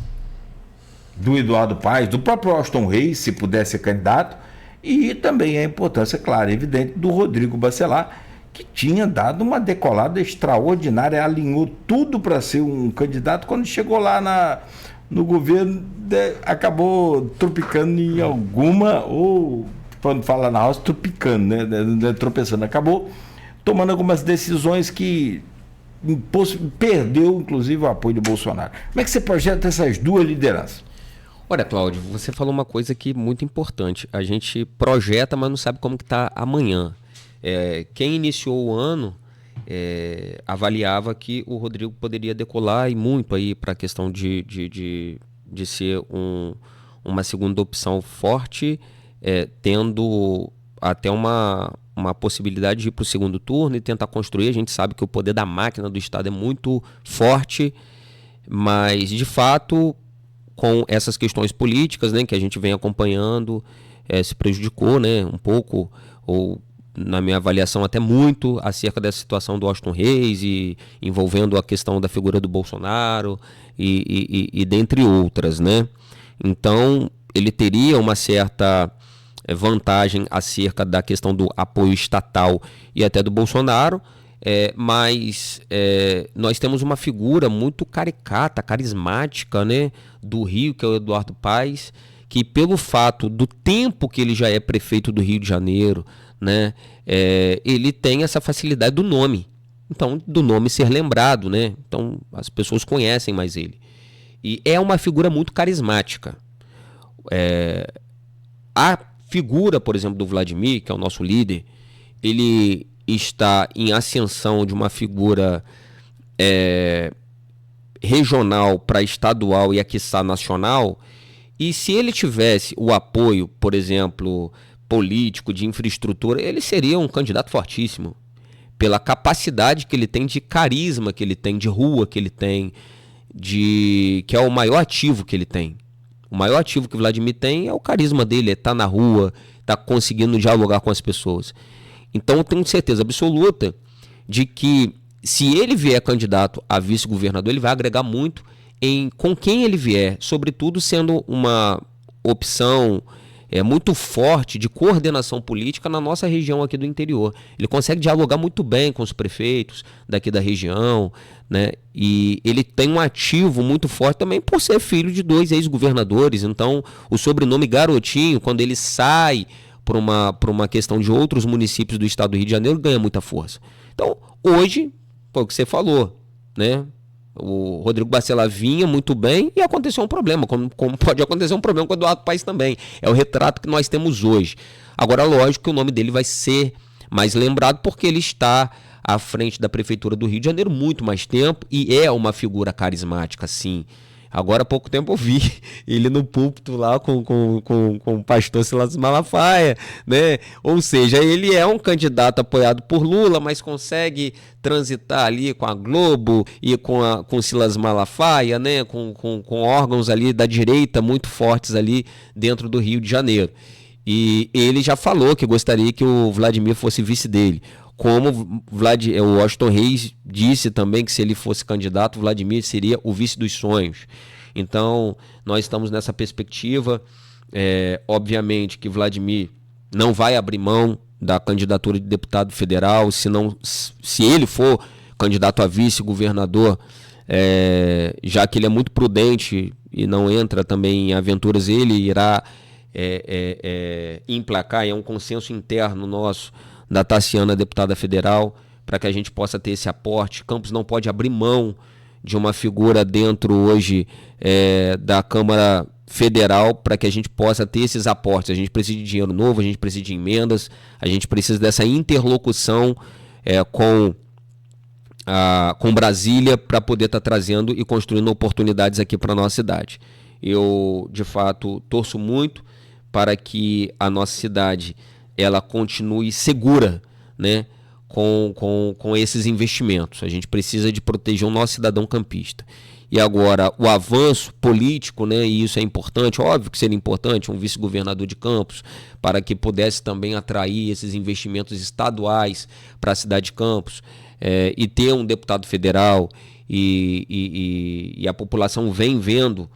Speaker 5: do Eduardo Paes, do próprio Washington Reis, se puder ser candidato, e também a importância, claro, evidente, do Rodrigo Bacelar, que tinha dado uma decolada extraordinária, alinhou tudo para ser um candidato, quando chegou lá no governo, acabou tropicando em alguma, ou quando fala na roça, tropicando, né? Tropeçando, acabou tomando algumas decisões que perdeu, inclusive, o apoio do Bolsonaro. Como é que você projeta essas duas lideranças?
Speaker 6: Olha, Cláudio, você falou uma coisa aqui muito importante. A gente projeta, mas não sabe como que está amanhã. Quem iniciou o ano avaliava que o Rodrigo poderia decolar e muito aí para a questão de ser uma segunda opção forte, tendo até uma possibilidade de ir para o segundo turno e tentar construir. A gente sabe que o poder da máquina do Estado é muito forte, mas de fato, com essas questões políticas, né, que a gente vem acompanhando, se prejudicou, né, um pouco, ou na minha avaliação até muito, acerca dessa situação do Washington Reis, e envolvendo a questão da figura do Bolsonaro e dentre outras, né? Então ele teria uma certa vantagem acerca da questão do apoio estatal e até do Bolsonaro, mas nós temos uma figura muito caricata, carismática, né, do Rio, que é o Eduardo Paes, que pelo fato do tempo que ele já é prefeito do Rio de Janeiro, né, ele tem essa facilidade do nome, então do nome ser lembrado, né? Então as pessoas conhecem mais ele, e é uma figura muito carismática. A figura, por exemplo, do Vladimir, que é o nosso líder, ele está em ascensão de uma figura regional para estadual e quiçá nacional, e se ele tivesse o apoio, por exemplo, político, de infraestrutura, ele seria um candidato fortíssimo, pela capacidade que ele tem, de carisma que ele tem, de rua que ele tem, que é o maior ativo que ele tem. O maior ativo que o Vladimir tem é o carisma dele, estar na rua, estar conseguindo dialogar com as pessoas. Então eu tenho certeza absoluta de que, se ele vier candidato a vice-governador, ele vai agregar muito com quem ele vier, sobretudo sendo uma opção muito forte de coordenação política na nossa região aqui do interior. Ele consegue dialogar muito bem com os prefeitos daqui da região, né? E ele tem um ativo muito forte também por ser filho de 2 ex-governadores. Então o sobrenome Garotinho, quando ele sai por uma questão de outros municípios do estado do Rio de Janeiro, ganha muita força. Então hoje, foi o que você falou, né? O Rodrigo Bacelar vinha muito bem e aconteceu um problema, como pode acontecer um problema com o Eduardo Paes também. É o retrato que nós temos hoje. Agora, lógico que o nome dele vai ser mais lembrado porque ele está à frente da Prefeitura do Rio de Janeiro muito mais tempo e é uma figura carismática, sim. Agora há pouco tempo eu vi ele no púlpito lá com o pastor Silas Malafaia, né? Ou seja, ele é um candidato apoiado por Lula, mas consegue transitar ali com a Globo e com o Silas Malafaia, né? Com órgãos ali da direita muito fortes ali dentro do Rio de Janeiro. E ele já falou que gostaria que o Vladimir fosse vice dele. Como o Washington Reis disse também que se ele fosse candidato, o Vladimir seria o vice dos sonhos. Então, nós estamos nessa perspectiva. Obviamente que Vladimir não vai abrir mão da candidatura de deputado federal, se ele for candidato a vice-governador, já que ele é muito prudente e não entra também em aventuras, ele irá emplacar, é um consenso interno nosso, da Taciana, deputada federal, para que a gente possa ter esse aporte. Campos não pode abrir mão de uma figura dentro hoje da Câmara Federal para que a gente possa ter esses aportes. A gente precisa de dinheiro novo, a gente precisa de emendas, a gente precisa dessa interlocução com Brasília para poder estar trazendo e construindo oportunidades aqui para a nossa cidade. Eu, de fato, torço muito para que a nossa cidade ela continue segura, né, com esses investimentos. A gente precisa de proteger o nosso cidadão campista. E agora, o avanço político, né, e isso é importante, óbvio que seria importante um vice-governador de Campos, para que pudesse também atrair esses investimentos estaduais para a cidade de Campos, e ter um deputado federal, e a população vem vendo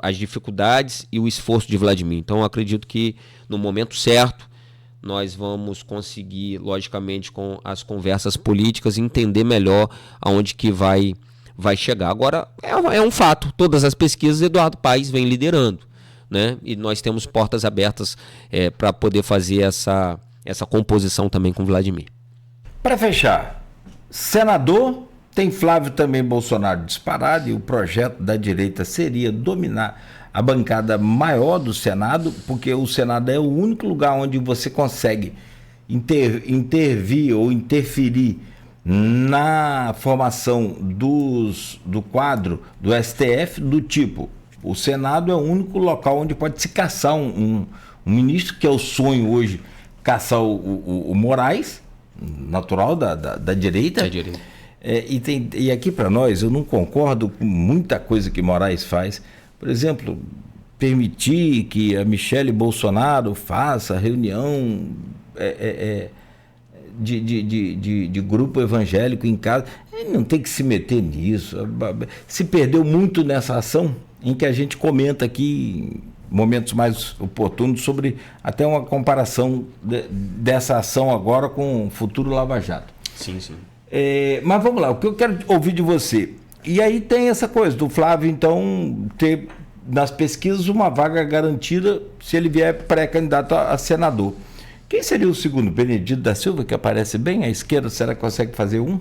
Speaker 6: as dificuldades e o esforço de Vladimir. Então, eu acredito que no momento certo nós vamos conseguir, logicamente, com as conversas políticas, entender melhor aonde que vai chegar. Agora, é um fato, todas as pesquisas Eduardo Paes vem liderando, né? E nós temos portas abertas para poder fazer essa composição também com Vladimir.
Speaker 5: Para fechar, senador, tem Flávio também Bolsonaro disparado, e o projeto da direita seria dominar a bancada maior do Senado, porque o Senado é o único lugar onde você consegue intervir ou interferir na formação do quadro do STF, do tipo, o Senado é o único local onde pode se caçar um ministro, que é o sonho hoje, caçar o Moraes, natural da direita. E aqui para nós, eu não concordo com muita coisa que Moraes faz. Por exemplo, permitir que a Michele Bolsonaro faça reunião de grupo evangélico em casa. Ele não tem que se meter nisso. Se perdeu muito nessa ação, em que a gente comenta aqui em momentos mais oportunos sobre até uma comparação dessa ação agora com o futuro Lava Jato.
Speaker 6: Sim, sim.
Speaker 5: Mas vamos lá, o que eu quero ouvir de você. E aí tem essa coisa do Flávio, então, ter nas pesquisas uma vaga garantida se ele vier pré-candidato a senador. Quem seria o segundo? Benedito da Silva, que aparece bem à esquerda, será que consegue fazer um?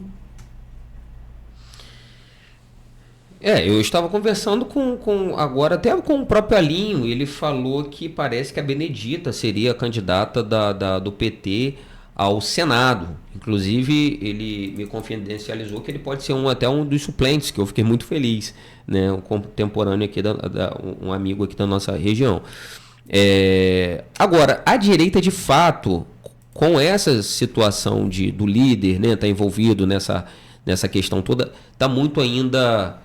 Speaker 6: Eu estava conversando agora até com o próprio Alinho, ele falou que parece que a Benedita seria a candidata do PT ao Senado. Inclusive, ele me confidencializou que ele pode ser até um dos suplentes, que eu fiquei muito feliz, né? Um contemporâneo aqui, um amigo aqui da nossa região. Agora, a direita, de fato, com essa situação do líder, né, tá envolvido nessa questão toda, está muito ainda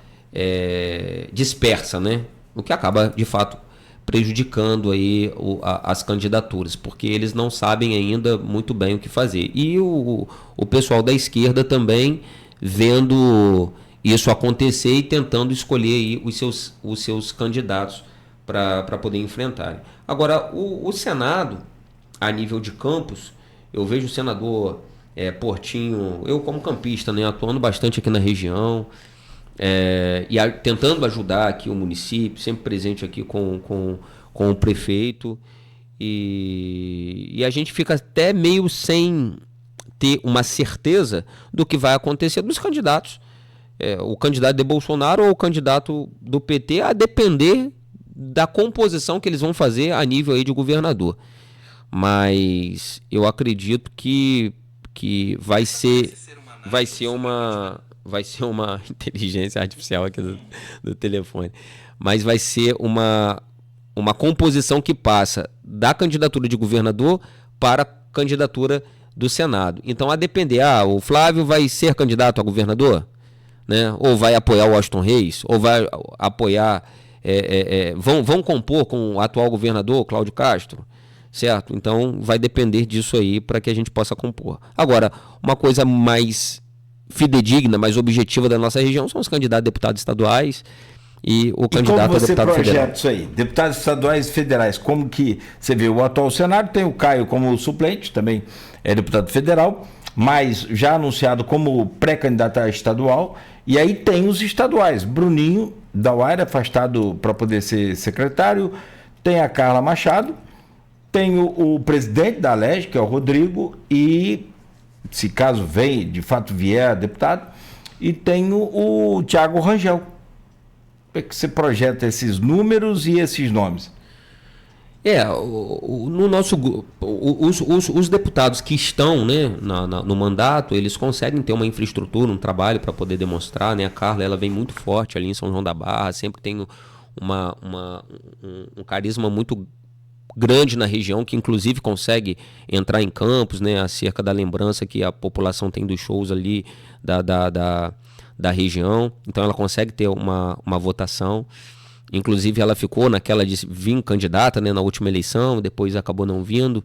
Speaker 6: dispersa, né? O que acaba, de fato, prejudicando aí as candidaturas, porque eles não sabem ainda muito bem o que fazer. E o pessoal da esquerda também vendo isso acontecer e tentando escolher aí os seus candidatos para poder enfrentarem. Agora, o Senado, a nível de Campos, eu vejo o senador Portinho, eu como campista, né, atuando bastante aqui na região, e tentando ajudar aqui o município, sempre presente aqui com o prefeito, e a gente fica até meio sem ter uma certeza do que vai acontecer dos candidatos, o candidato de Bolsonaro ou o candidato do PT, a depender da composição que eles vão fazer a nível aí de governador. Mas eu acredito que vai ser vai ser uma inteligência artificial aqui do telefone, mas vai ser uma composição que passa da candidatura de governador para a candidatura do Senado. Então, a depender, o Flávio vai ser candidato a governador, né? Ou vai apoiar o Washington Reis, ou vai apoiar, vão compor com o atual governador, Cláudio Castro, certo? Então, vai depender disso aí para que a gente possa compor. Agora, uma coisa mais fidedigna, mais objetiva da nossa região são os candidatos a deputados estaduais e o candidato a deputado federal.
Speaker 5: Como você projeta isso aí? Deputados estaduais e federais, como que você vê o atual Senado, tem o Caio como suplente, também é deputado federal, mas já anunciado como pré-candidato a estadual, e aí tem os estaduais, Bruninho da UAIRA, afastado para poder ser secretário, tem a Carla Machado, tem o presidente da Alerj, que é o Rodrigo, e se caso de fato vier deputado, e tem o Thiago Rangel. Como é que você projeta esses números e esses nomes?
Speaker 6: No nosso os deputados que estão, né, no mandato, eles conseguem ter uma infraestrutura, um trabalho para poder demonstrar, né? A Carla, ela vem muito forte ali em São João da Barra, sempre tem um carisma muito grande na região, que inclusive consegue entrar em campos, né, acerca da lembrança que a população tem dos shows ali da região. Então ela consegue ter uma votação. Inclusive ela ficou naquela de vir candidata, né, na última eleição, depois acabou não vindo,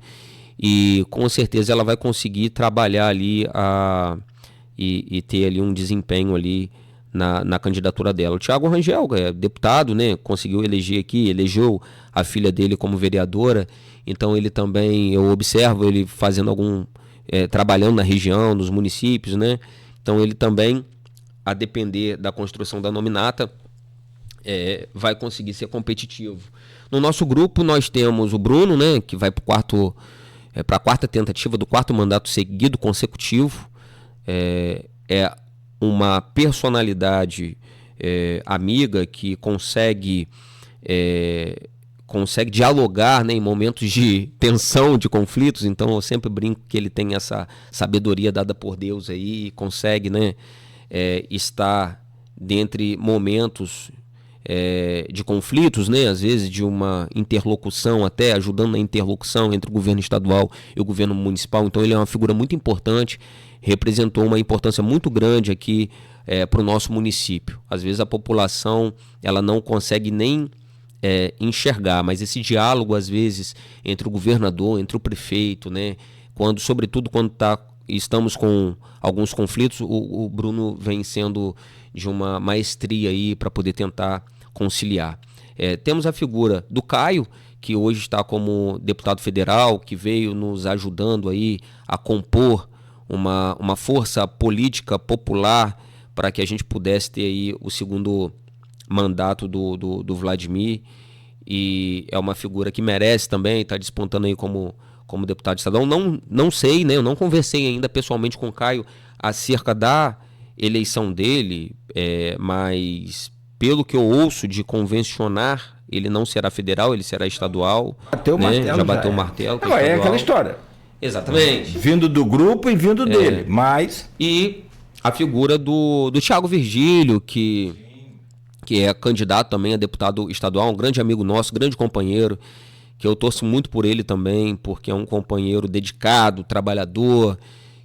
Speaker 6: e com certeza ela vai conseguir trabalhar ali e ter ali um desempenho ali na candidatura dela. O Thiago Rangel é deputado, né, conseguiu elegeu a filha dele como vereadora, então ele também, eu observo ele fazendo trabalhando na região, nos municípios, né, então ele também, a depender da construção da nominata, vai conseguir ser competitivo. No nosso grupo nós temos o Bruno, né, que vai para a quarta tentativa do 4º mandato seguido consecutivo. É uma personalidade amiga que consegue dialogar, né, em momentos de tensão, de conflitos. Então eu sempre brinco que ele tem essa sabedoria dada por Deus aí e consegue, né, estar dentre momentos de conflitos, né, às vezes de uma interlocução, até ajudando na interlocução entre o governo estadual e o governo municipal. Então ele é uma figura muito importante, representou uma importância muito grande aqui para o nosso município. Às vezes a população ela não consegue nem enxergar, mas esse diálogo às vezes entre o governador, entre o prefeito, né, sobretudo quando estamos com alguns conflitos, o Bruno vem sendo de uma maestria aí para poder tentar conciliar. Temos a figura do Caio, que hoje está como deputado federal, que veio nos ajudando aí a compor uma força política popular para que a gente pudesse ter aí o 2º mandato do Vladimir, e é uma figura que merece também estar despontando aí como deputado estadual. Não sei, né? Eu não conversei ainda pessoalmente com o Caio acerca da eleição dele, mas pelo que eu ouço de convencionar, ele não será federal, ele será estadual. Já bateu o martelo.
Speaker 5: É aquela história.
Speaker 6: Exatamente.
Speaker 5: Vindo do grupo e vindo dele, mas...
Speaker 6: E a figura do Thiago Virgílio, que é candidato também a deputado estadual, um grande amigo nosso, grande companheiro, que eu torço muito por ele também, porque é um companheiro dedicado, trabalhador,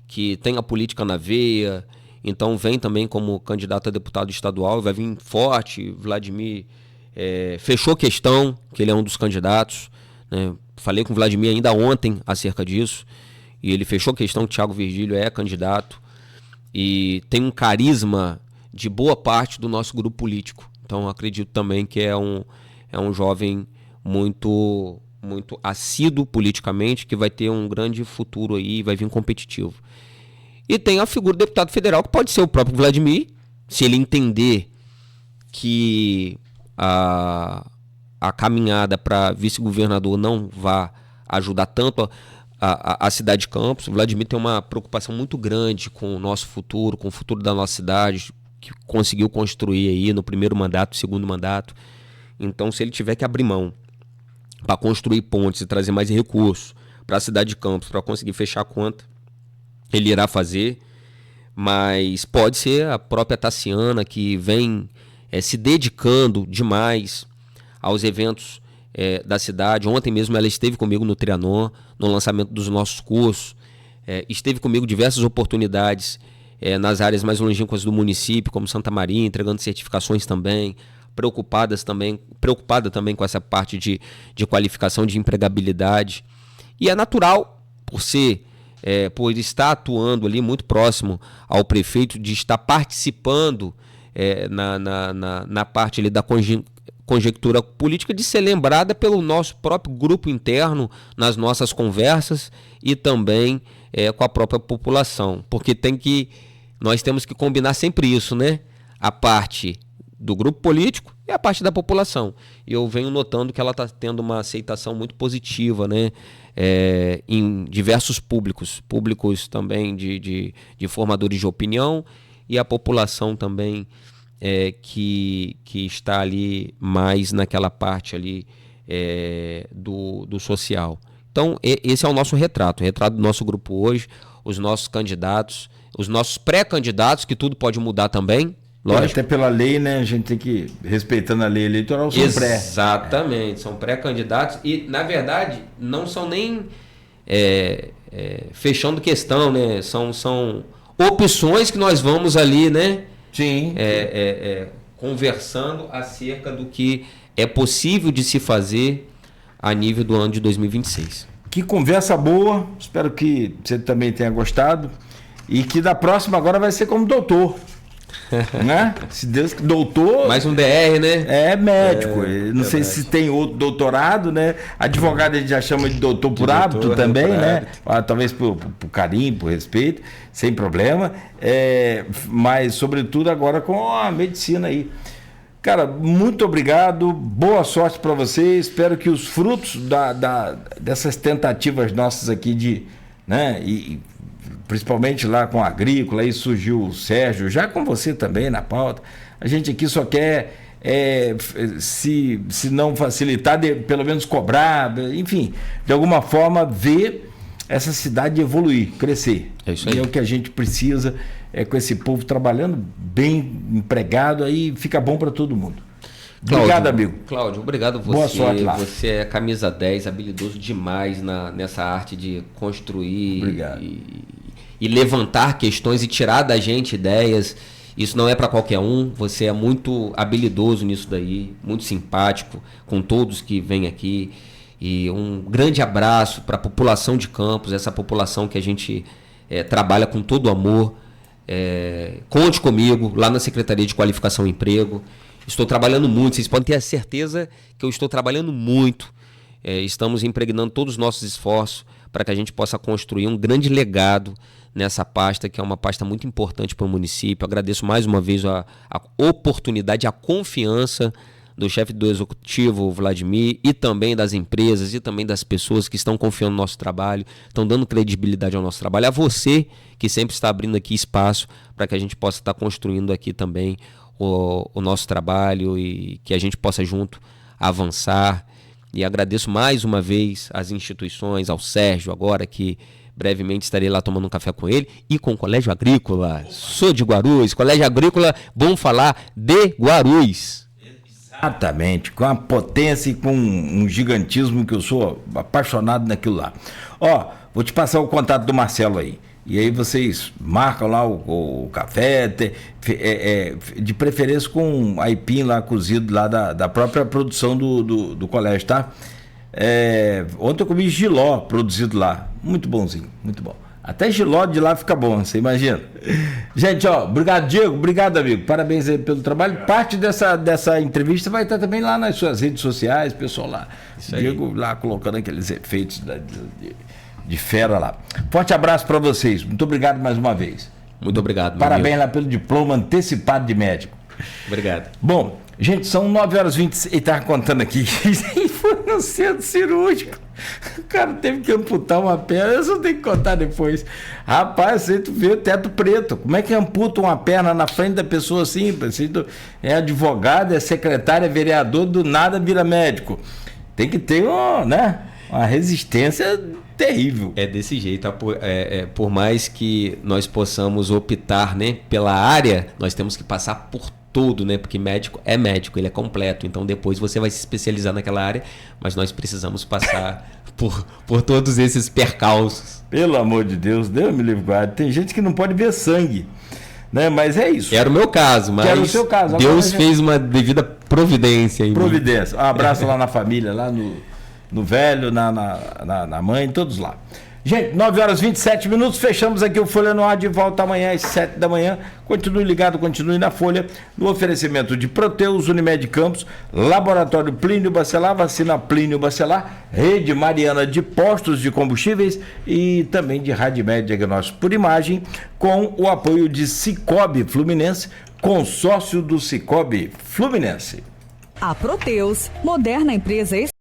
Speaker 6: que tem a política na veia. Então vem também como candidato a deputado estadual, vai vir forte. Vladimir fechou questão, que ele é um dos candidatos, né? Falei com o Vladimir ainda ontem acerca disso, e ele fechou questão que o Thiago Virgílio é candidato, e tem um carisma de boa parte do nosso grupo político. Então acredito também que é um jovem muito, muito assíduo politicamente, que vai ter um grande futuro aí, vai vir competitivo. E tem a figura do deputado federal, que pode ser o próprio Vladimir, se ele entender que a caminhada para vice-governador não vai ajudar tanto a cidade de Campos. O Vladimir tem uma preocupação muito grande com o nosso futuro, com o futuro da nossa cidade, que conseguiu construir aí no 1º mandato, 2º mandato. Então, se ele tiver que abrir mão para construir pontes e trazer mais recursos para a cidade de Campos, para conseguir fechar a conta, ele irá fazer. mas pode ser a própria Tassiana, que vem se dedicando demais aos eventos da cidade. Ontem mesmo ela esteve comigo no Trianon, no lançamento dos nossos cursos, esteve comigo diversas oportunidades nas áreas mais longínquas do município, como Santa Maria, entregando certificações também, preocupada também com essa parte de qualificação, de empregabilidade. E é natural, por estar atuando ali muito próximo ao prefeito, de estar participando na parte ali da conjectura política, de ser lembrada pelo nosso próprio grupo interno, nas nossas conversas e também com a própria população. Porque nós temos que combinar sempre isso, né? A parte do grupo político e a parte da população. E eu venho notando que ela está tendo uma aceitação muito positiva, né? Em diversos públicos também de formadores de opinião, e a população também que está ali mais naquela parte ali do social. Então esse é o nosso retrato, o retrato do nosso grupo hoje, os nossos candidatos, os nossos pré-candidatos, que tudo pode mudar também. Lógico.
Speaker 5: Até pela lei, né? A gente tem que, respeitando a lei eleitoral, são pré.
Speaker 6: Exatamente, são pré-candidatos e, na verdade, não são nem fechando questão, né? São opções que nós vamos ali, né?
Speaker 5: Sim.
Speaker 6: Conversando acerca do que é possível de se fazer a nível do ano de 2026.
Speaker 5: Que conversa boa, espero que você também tenha gostado e que da próxima agora vai ser como doutor. Né? Se Deus, doutor.
Speaker 6: Mais um DR, né?
Speaker 5: É médico. Não sei se tem outro doutorado, né? Advogado a gente já chama de doutor por hábito também, né? Talvez por carinho, por respeito, sem problema. Mas, sobretudo, agora com a medicina aí. Cara, muito obrigado. Boa sorte para você. Espero que os frutos dessas tentativas nossas aqui né? Principalmente lá com a Agrícola, aí surgiu o Sérgio, já com você também na pauta. A gente aqui só quer, se não facilitar, pelo menos cobrar, enfim, de alguma forma ver essa cidade evoluir, crescer.
Speaker 6: É isso aí.
Speaker 5: E é o que a gente precisa, com esse povo trabalhando bem empregado, aí fica bom para todo mundo. Obrigado, amigo.
Speaker 6: Cláudio, obrigado você.
Speaker 5: Boa sorte lá.
Speaker 6: Você é camisa 10, habilidoso demais nessa arte de construir.
Speaker 5: Obrigado.
Speaker 6: E levantar questões e tirar da gente ideias. Isso não é para qualquer um. Você é muito habilidoso nisso daí, muito simpático com todos que vêm aqui. E um grande abraço para a população de Campos, essa população que a gente trabalha com todo amor. Conte comigo lá na Secretaria de Qualificação e Emprego. Estou trabalhando muito, vocês podem ter a certeza que eu estou trabalhando muito. Estamos impregnando todos os nossos esforços para que a gente possa construir um grande legado nessa pasta, que é uma pasta muito importante para o município. Agradeço mais uma vez a oportunidade, a confiança do chefe do executivo, Vladimir, e também das empresas e também das pessoas que estão confiando no nosso trabalho, estão dando credibilidade ao nosso trabalho. A você que sempre está abrindo aqui espaço para que a gente possa estar construindo aqui também o nosso trabalho e que a gente possa junto avançar. E agradeço mais uma vez às instituições, ao Sérgio agora, que brevemente estarei lá tomando um café com ele, e com o Colégio Agrícola. Sou de Guarulhos, Colégio Agrícola, bom falar de Guarulhos.
Speaker 5: Exatamente, com a potência e com um gigantismo que eu sou apaixonado naquilo lá. Vou te passar o contato do Marcelo aí. E aí vocês marcam lá o café, de preferência com aipim lá cozido lá da própria produção do colégio, tá? Ontem eu comi jiló produzido lá, muito bonzinho, muito bom. Até jiló de lá fica bom, você imagina. Gente, obrigado, Diego, obrigado, amigo, parabéns aí pelo trabalho. Parte dessa entrevista vai estar também lá nas suas redes sociais, pessoal lá. Diego lá colocando aqueles efeitos de fera lá. Forte abraço para vocês. Muito obrigado mais uma vez.
Speaker 6: Muito obrigado.
Speaker 5: Parabéns lá pelo diploma antecipado de médico.
Speaker 6: Obrigado.
Speaker 5: Bom, gente, são 9h20. Ele estava contando aqui. E foi no centro cirúrgico. O cara teve que amputar uma perna. Eu só tenho que contar depois. Rapaz, você vê o teto preto. Como é que amputa uma perna na frente da pessoa assim? É advogado, é secretário, é vereador, do nada vira médico. Tem que ter, né? uma resistência terrível.
Speaker 6: É desse jeito. Por mais que nós possamos optar, né, pela área, nós temos que passar por tudo, né? Porque médico é médico, ele é completo. Então depois você vai se especializar naquela área, mas nós precisamos passar por todos esses percalços.
Speaker 5: Pelo amor de Deus, Deus me livre, guarda. Tem gente que não pode ver sangue, né? Mas é isso.
Speaker 6: Era o meu caso, mas
Speaker 5: era o seu caso.
Speaker 6: Deus fez uma devida providência em
Speaker 5: providência. Um abraço lá na família, lá no velho, na mãe, todos lá. Gente, 9h27, fechamos aqui o Folha no Ar, de volta amanhã às 7 da manhã. Continue ligado, continue na Folha, no oferecimento de Proteus, Unimed Campos, Laboratório Plínio Bacelar, Vacina Plínio Bacelar, Rede Mariana de Postos de Combustíveis e também de Radmed Diagnóstico por Imagem, com o apoio de Cicobi Fluminense, consórcio do Cicobi Fluminense.
Speaker 7: A Proteus, moderna empresa